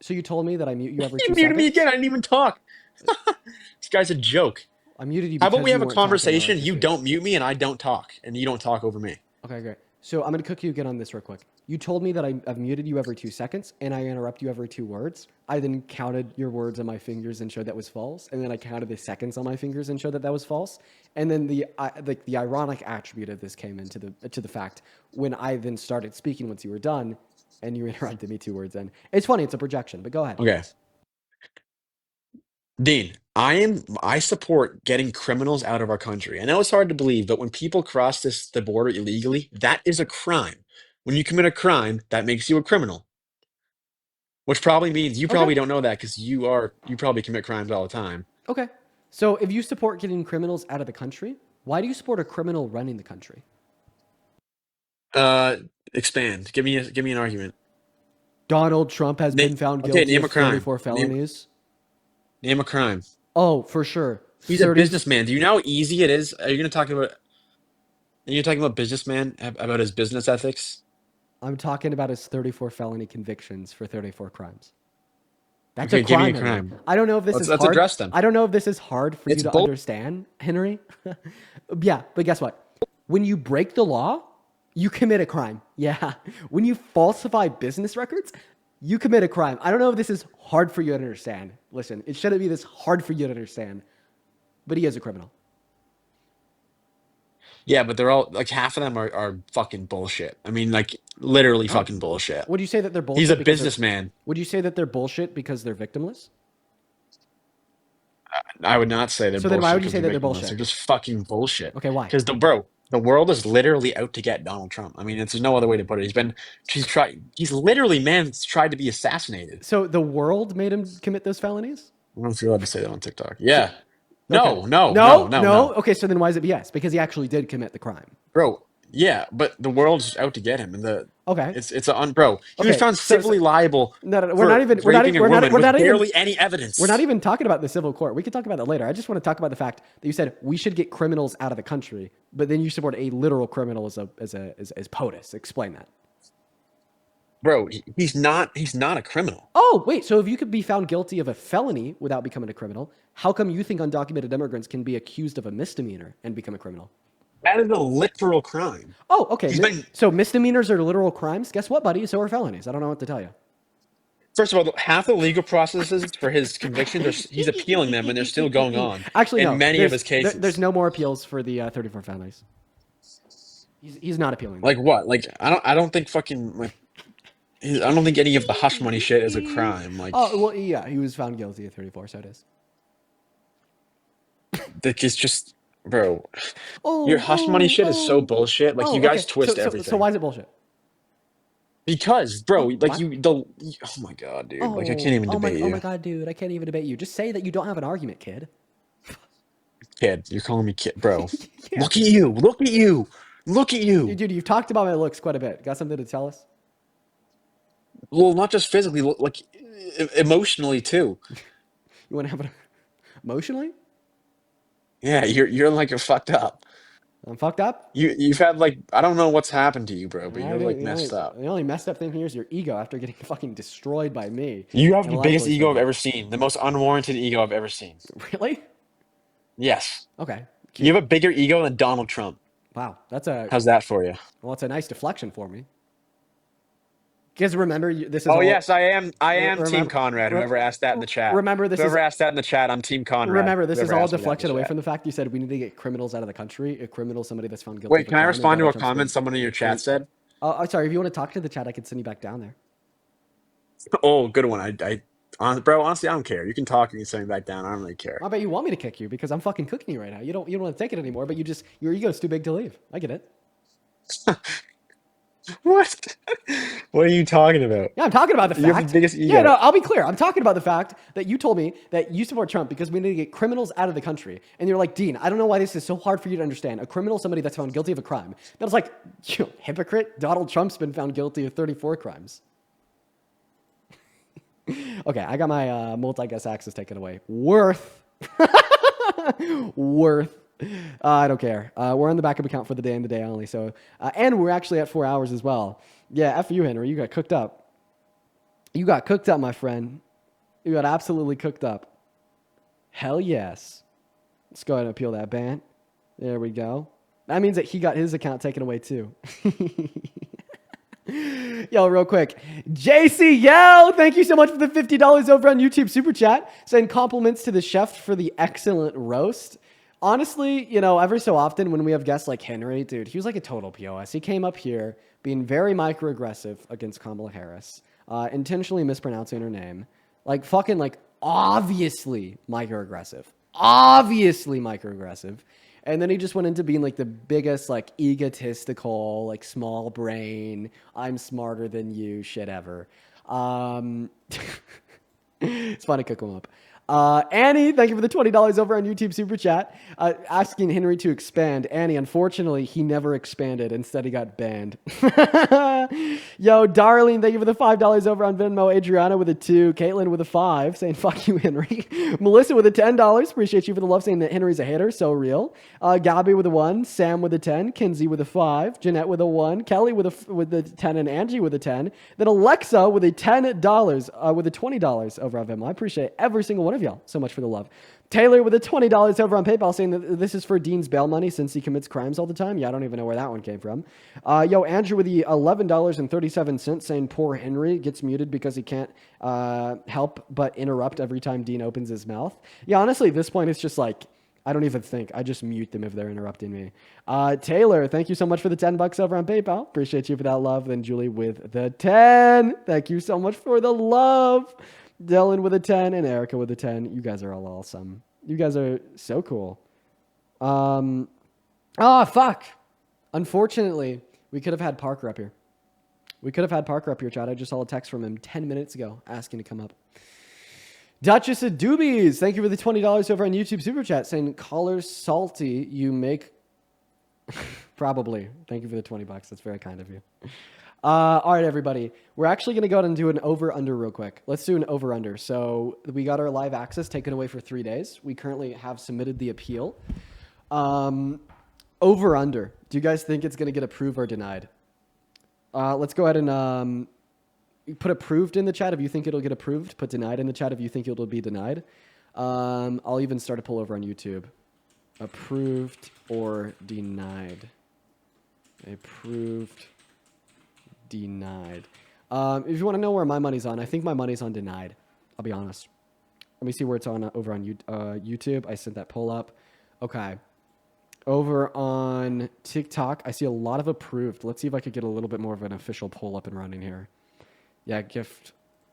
So you told me that I mute you every 2 You seconds? muted me again. I didn't even talk. This guy's a joke. I muted you How because about we have you a weren't talking conversation? last You week. don't mute me and I don't talk. And you don't talk over me. Okay, great. So I'm going to cook you again on this real quick. You told me that I've muted you every 2 seconds and I interrupt you every 2 words. I then counted your words on my fingers and showed that was false. And then I counted the seconds on my fingers and showed that that was false. And then the ironic attribute of this came into the fact when I then started speaking once you were done and you interrupted me 2 words in. It's funny. It's a projection, but go ahead. Okay. Dean, I support getting criminals out of our country. I know it's hard to believe, but when people cross the border illegally, that is a crime. When you commit a crime, that makes you a criminal. Which probably means you probably don't know that because you probably commit crimes all the time. Okay. So if you support getting criminals out of the country, why do you support a criminal running the country? Expand. Give me an argument. Donald Trump has been found guilty name of a crime. 34 felonies. Name a crime. Oh, for sure. He's a businessman. Do you know how easy it is? Are you talking about businessman, about his business ethics? I'm talking about his 34 felony convictions for 34 crimes. That's okay, a crime. Give me a crime. I don't know if this is hard. Let's address them. I don't know if this is hard for you to understand, Henry. Yeah, but guess what? When you break the law, you commit a crime. Yeah. When you falsify business records, you commit a crime. I don't know if this is hard for you to understand. Listen, it shouldn't be this hard for you to understand. but he is a criminal. Yeah, but they're all like half of them are fucking bullshit. I mean, like literally fucking bullshit. Would you say that they're bullshit? He's a because businessman. Would you say that they're bullshit because they're victimless? I would not say they're So bullshit. then why would you because say that they're victimless. bullshit? They're just fucking bullshit. Okay, why? Because the world is literally out to get Donald Trump. I mean, there's no other way to put it. He's literally tried to be assassinated. So the world made him commit those felonies? I don't know if you're allowed to say that on TikTok. Yeah. Okay. No. Okay, so then why is it BS? Because he actually did commit the crime. Bro, yeah, but the world's out to get him, and Okay. it's bro. He was Okay, found civilly liable. No, for we're not even raping a woman with not barely even, any evidence. We're not even talking about the civil court. We can talk about that later. I just want to talk about the fact that you said we should get criminals out of the country, but then you support a literal criminal as POTUS. Explain that. Bro, he's not a criminal. Oh, wait. So if you could be found guilty of a felony without becoming a criminal, how come you think undocumented immigrants can be accused of a misdemeanor and become a criminal? That is a literal crime. Oh, okay. So misdemeanors are literal crimes? Guess what, buddy? So are felonies. I don't know what to tell you. First of all, half the legal processes for his convictions, he's appealing them, and they're still going on. Actually, in no. many of his cases. There's no more appeals for the 34 felonies. He's not appealing them. Like what? Like I don't think fucking like. I don't think any of the hush money shit is a crime. Like, oh well, yeah, he was found guilty of 34, so it is. It's just, bro. Your hush money shit is so bullshit. Like you guys twist everything. So why is it bullshit? Because, bro, oh my god, dude. Like I can't even debate you. Oh my god, dude, I can't even debate you. Just say that you don't have an argument, kid. Kid, you're calling me kid, bro. Yeah. Look at you. Look at you. Look at you. Dude, you've talked about my looks quite a bit. Got something to tell us? Well, not just physically, like emotionally too. You want to have an emotionally? Yeah, you're like you're fucked up. I'm fucked up? You've had like I don't know what's happened to you, bro, but you're like messed up. The only messed up thing here is your ego after getting fucking destroyed by me. You have the biggest ego I've ever seen. The most unwarranted ego I've ever seen. Really? Yes. Okay. Cute. You have a bigger ego than Donald Trump. Wow, how's that for you? Well, it's a nice deflection for me. Because remember, this is. Oh yes, I am. Team Conrad. Whoever asked that in the chat. Whoever asked that in the chat, I'm Team Conrad. Remember, this is all deflection away from the fact you said we need to get criminals out of the country. A criminal, somebody that's found guilty. Wait, can I respond to a comment someone in your chat said? Oh, sorry. If you want to talk to the chat, I can send you back down there. Oh, good one. Bro, honestly, I don't care. You can talk. You can send me back down. I don't really care. I bet you want me to kick you because I'm fucking cooking you right now. You don't want to take it anymore, but your ego's too big to leave. I get it. What? What are you talking about? Yeah, I'm talking about the fact. You have the biggest ego. Yeah, no, I'll be clear. I'm talking about the fact that you told me that you support Trump because we need to get criminals out of the country. And you're like, Dean, I don't know why this is so hard for you to understand. A criminal, somebody that's found guilty of a crime. That was like, hypocrite. Donald Trump's been found guilty of 34 crimes. Okay, I got my multi-guest access taken away. Worth. I don't care. We're on the backup account for the day and the day only. So, and we're actually at 4 hours as well. Yeah, F you, Henry. You got cooked up. You got cooked up, my friend. You got absolutely cooked up. Hell yes. Let's go ahead and appeal that ban. There we go. That means that he got his account taken away too. Yo, real quick. JC Yell, thank you so much for the $50 over on YouTube Super Chat. Saying compliments to the chef for the excellent roast. Honestly, every so often when we have guests like Henry, dude, he was like a total POS. He came up here being very microaggressive against Kamala Harris, intentionally mispronouncing her name. Like fucking obviously microaggressive. And then he just went into being like the biggest, egotistical, small brain, I'm smarter than you shit ever. It's fun to cook him up. Annie, thank you for the $20 over on YouTube Super Chat. Asking Henry to expand. Annie, unfortunately, he never expanded. Instead, he got banned. Yo, Darlene, thank you for the $5 over on Venmo. Adriana with a 2. Caitlin with a 5, saying, fuck you, Henry. Melissa with a $10. Appreciate you for the love, saying that Henry's a hater. So real. Gabby with a 1. Sam with a 10. Kinsey with a 5. Jeanette with a 1. Kelly with the 10. And Angie with a 10. Then Alexa with a $10, with a $20 over on Venmo. I appreciate every single one of y'all so much for the love. Taylor with a $20 over on PayPal, saying that this is for Dean's bail money since he commits crimes all the time. Yeah, I don't even know where that one came from. Yo, Andrew with the $11.37, saying poor Henry gets muted because he can't help but interrupt every time Dean opens his mouth. Yeah, honestly, at this point, it's just like, I don't even think. I just mute them if they're interrupting me. Taylor, thank you so much for the $10 over on PayPal. Appreciate you for that love. Then Julie with the 10. Thank you so much for the love. Dylan with a 10 and Erica with a 10. You guys are all awesome. You guys are so cool. Fuck. Unfortunately, we could have had Parker up here. Chad. I just saw a text from him 10 minutes ago asking to come up. Duchess of Doobies, thank you for the $20 over on YouTube Super Chat saying, "Collar's salty, you make..." Probably. Thank you for the $20. That's very kind of you. All right, everybody. We're actually going to go ahead and do an over-under real quick. Let's do an over-under. So we got our live access taken away for 3 days. We currently have submitted the appeal. Over-under. Do you guys think it's going to get approved or denied? Let's go ahead and put approved in the chat if you think it'll get approved. Put denied in the chat if you think it'll be denied. I'll even start a poll over on YouTube. Approved or denied? Approved, denied. If you want to know where my money's on, I think my money's on denied. I'll be honest. Let me see where it's on over on YouTube. I sent that poll up. Okay. Over on TikTok, I see a lot of approved. Let's see if I could get a little bit more of an official poll up and running here. Yeah, gift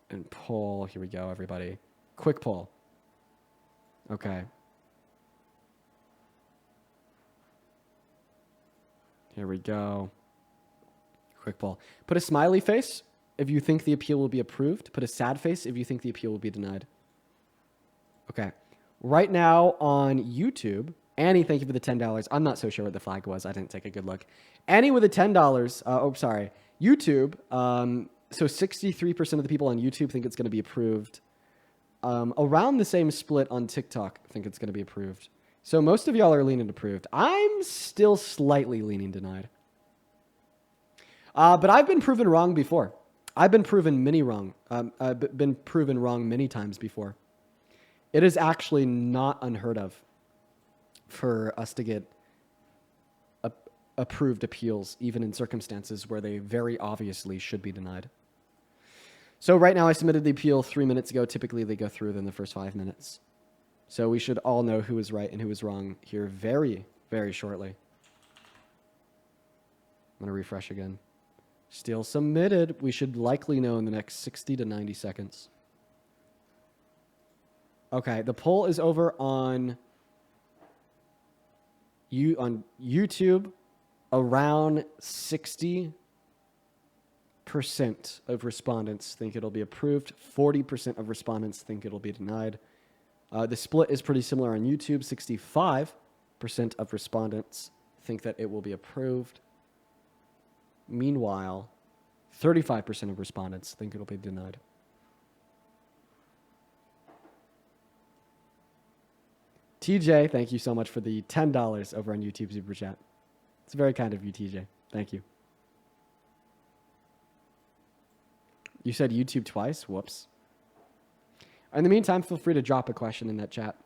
and poll. Here we go, everybody. Quick poll. Okay. Here we go. Quick poll. Put a smiley face if you think the appeal will be approved. Put a sad face if you think the appeal will be denied. Okay. Right now on YouTube, Annie, thank you for the $10. I'm not so sure what the flag was. I didn't take a good look. Annie with the $10. YouTube. So 63% of the people on YouTube think it's going to be approved. Around the same split on TikTok think it's going to be approved. So most of y'all are leaning approved. I'm still slightly leaning denied. But I've been proven wrong before. I've been proven wrong many times before. It is actually not unheard of for us to get approved appeals, even in circumstances where they very obviously should be denied. So right now I submitted the appeal 3 minutes ago. Typically they go through within the first 5 minutes. So we should all know who is right and who is wrong here very, very shortly. I'm going to refresh again. Still submitted. We should likely know in the next 60 to 90 seconds. Okay, the poll is over on YouTube. Around 60% of respondents think it'll be approved. 40% of respondents think it'll be denied. The split is pretty similar on YouTube. 65% of respondents think that it will be approved. Meanwhile, 35% of respondents think it'll be denied. TJ, thank you so much for the $10 over on YouTube Super Chat. It's very kind of you, TJ. Thank you. You said YouTube twice? Whoops. In the meantime, feel free to drop a question in that chat.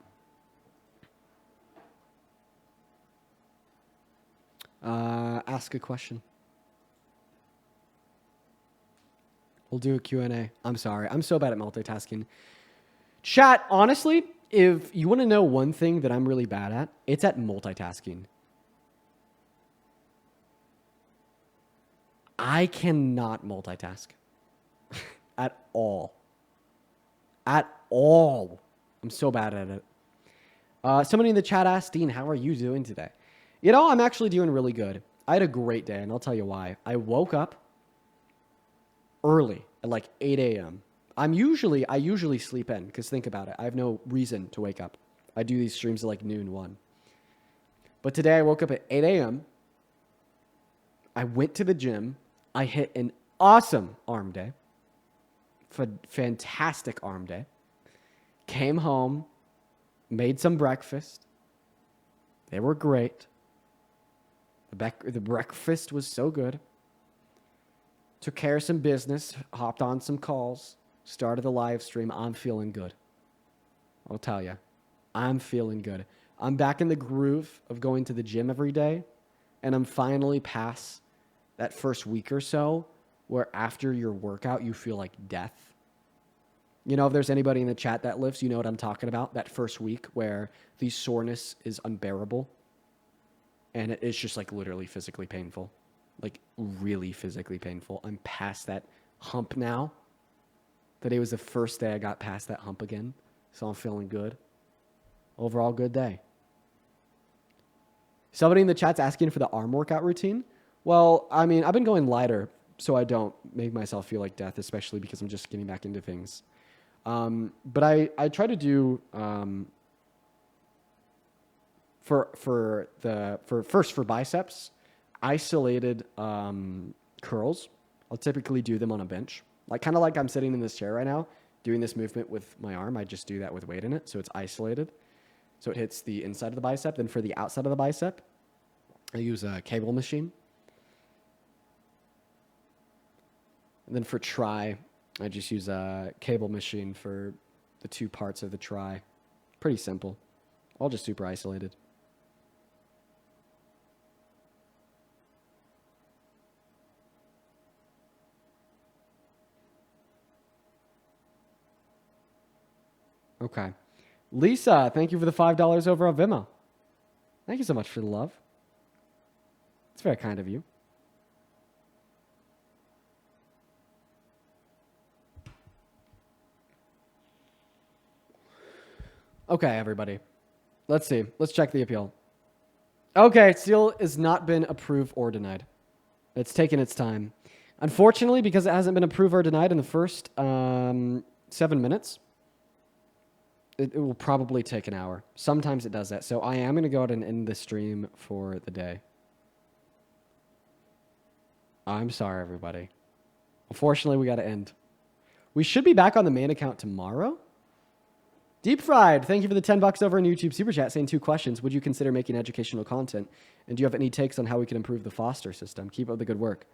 Ask a question. We'll do a Q&A. I'm sorry. I'm so bad at multitasking. Chat, honestly, if you want to know one thing that I'm really bad at, it's at multitasking. I cannot multitask. At all. At all. I'm so bad at it. Somebody in the chat asked, Dean, how are you doing today? You know, I'm actually doing really good. I had a great day, and I'll tell you why. I woke up early at like 8 a.m. I usually sleep in, because think about it. I have no reason to wake up. I do these streams at like noon, 1. But today I woke up at 8 a.m. I went to the gym. I hit an awesome arm day. Fantastic arm day. Came home, made some breakfast. They were great. The breakfast was so good. Took care of some business, hopped on some calls, started the live stream. I'm feeling good. I'll tell you, I'm feeling good. I'm back in the groove of going to the gym every day, and I'm finally past that first week or so where after your workout you feel like death. You know, if there's anybody in the chat that lifts, you know what I'm talking about. That first week where the soreness is unbearable. And it is just like literally physically painful. Like really physically painful. I'm past that hump now. Today was the first day I got past that hump again. So I'm feeling good. Overall, good day. Somebody in the chat's asking for the arm workout routine. Well, I mean, I've been going lighter so I don't make myself feel like death, especially because I'm just getting back into things. But I try to do for biceps, isolated curls. I'll typically do them on a bench, like kind of like I'm sitting in this chair right now, doing this movement with my arm. I just do that with weight in it, so it's isolated, so it hits the inside of the bicep. Then for the outside of the bicep, I use a cable machine. And then for tri, I just use a cable machine for the two parts of the tri. Pretty simple. All just super isolated. Okay. Lisa, thank you for the $5 over on Venmo. Thank you so much for the love. It's very kind of you. Okay, everybody. Let's see. Let's check the appeal. Okay, still has not been approved or denied. It's taken its time. Unfortunately, because it hasn't been approved or denied in the first 7 minutes, it will probably take an hour. Sometimes it does that. So I am going to go ahead and end the stream for the day. I'm sorry, everybody. Unfortunately, we got to end. We should be back on the main account tomorrow. Deep Fried, thank you for the $10 over on YouTube Super Chat, saying 2 questions. Would you consider making educational content? And do you have any takes on how we can improve the foster system? Keep up the good work.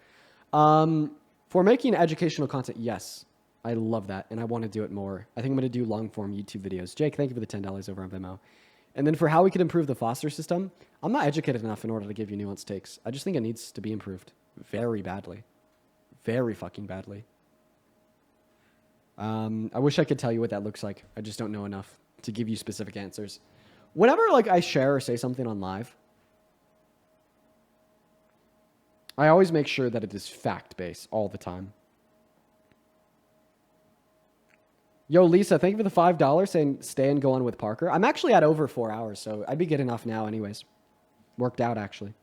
For making educational content, yes. I love that, and I want to do it more. I think I'm going to do long-form YouTube videos. Jake, thank you for the $10 over on Venmo. And then for how we can improve the foster system, I'm not educated enough in order to give you nuanced takes. I just think it needs to be improved very badly. Very fucking badly. I wish I could tell you what that looks like. I just don't know enough to give you specific answers. Whenever I share or say something on live, I always make sure that it is fact-based all the time. Yo, Lisa, thank you for the $5 saying stay and go on with Parker. I'm actually at over 4 hours, so I'd be good enough now anyways. Worked out, actually.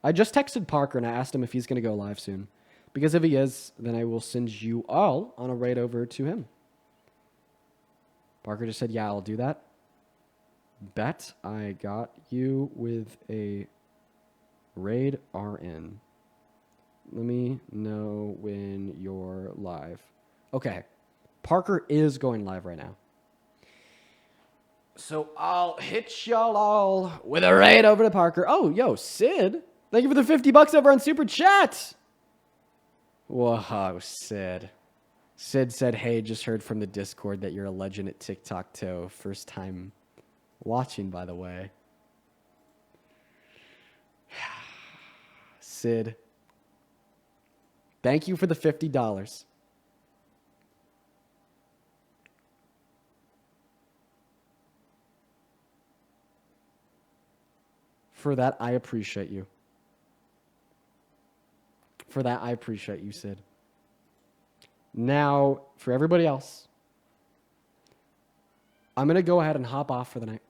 I just texted Parker and I asked him if he's going to go live soon. Because if he is, then I will send you all on a raid over to him. Parker just said, yeah, I'll do that. Bet I got you with a raid RN. Let me know when you're live. Okay. Parker is going live right now. So I'll hit y'all all with a raid over to Parker. Oh, yo, Sid. Thank you for the $50 over on Super Chat. Whoa, Sid. Sid said, hey, just heard from the Discord that you're a legend at tic-tac-toe. First time watching, by the way. Sid. Thank you for the $50. For that, I appreciate you. For that, I appreciate you, Sid. Now, for everybody else, I'm going to go ahead and hop off for the night.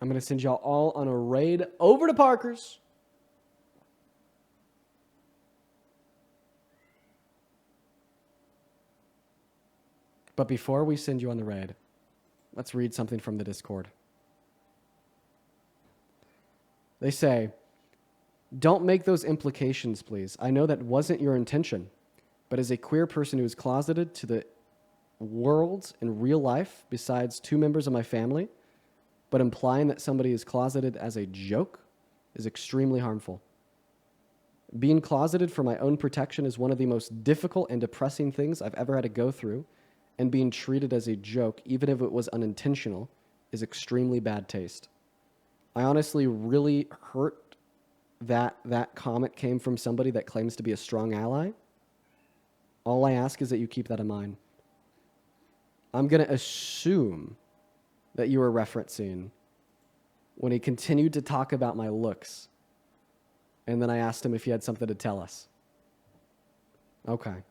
I'm going to send y'all all on a raid over to Parker's. But before we send you on the raid, let's read something from the Discord. They say, don't make those implications, please. I know that wasn't your intention, but as a queer person who is closeted to the world in real life, besides 2 members of my family, but implying that somebody is closeted as a joke is extremely harmful. Being closeted for my own protection is one of the most difficult and depressing things I've ever had to go through, and being treated as a joke, even if it was unintentional, is extremely bad taste. I honestly really hurt that that comment came from somebody that claims to be a strong ally. All I ask is that you keep that in mind. I'm going to assume that you were referencing when he continued to talk about my looks. And then I asked him if he had something to tell us. Okay.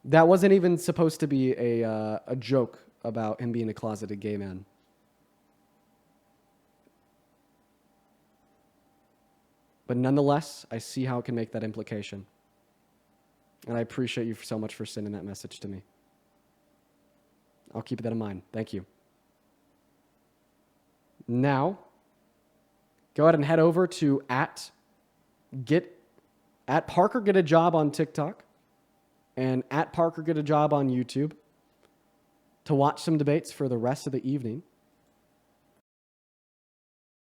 That wasn't even supposed to be a joke about him being a closeted gay man. But nonetheless, I see how it can make that implication. And I appreciate you so much for sending that message to me. I'll keep that in mind. Thank you. Now, go ahead and head over to at Parker Get a Job on TikTok and at Parker Get a Job on YouTube to watch some debates for the rest of the evening.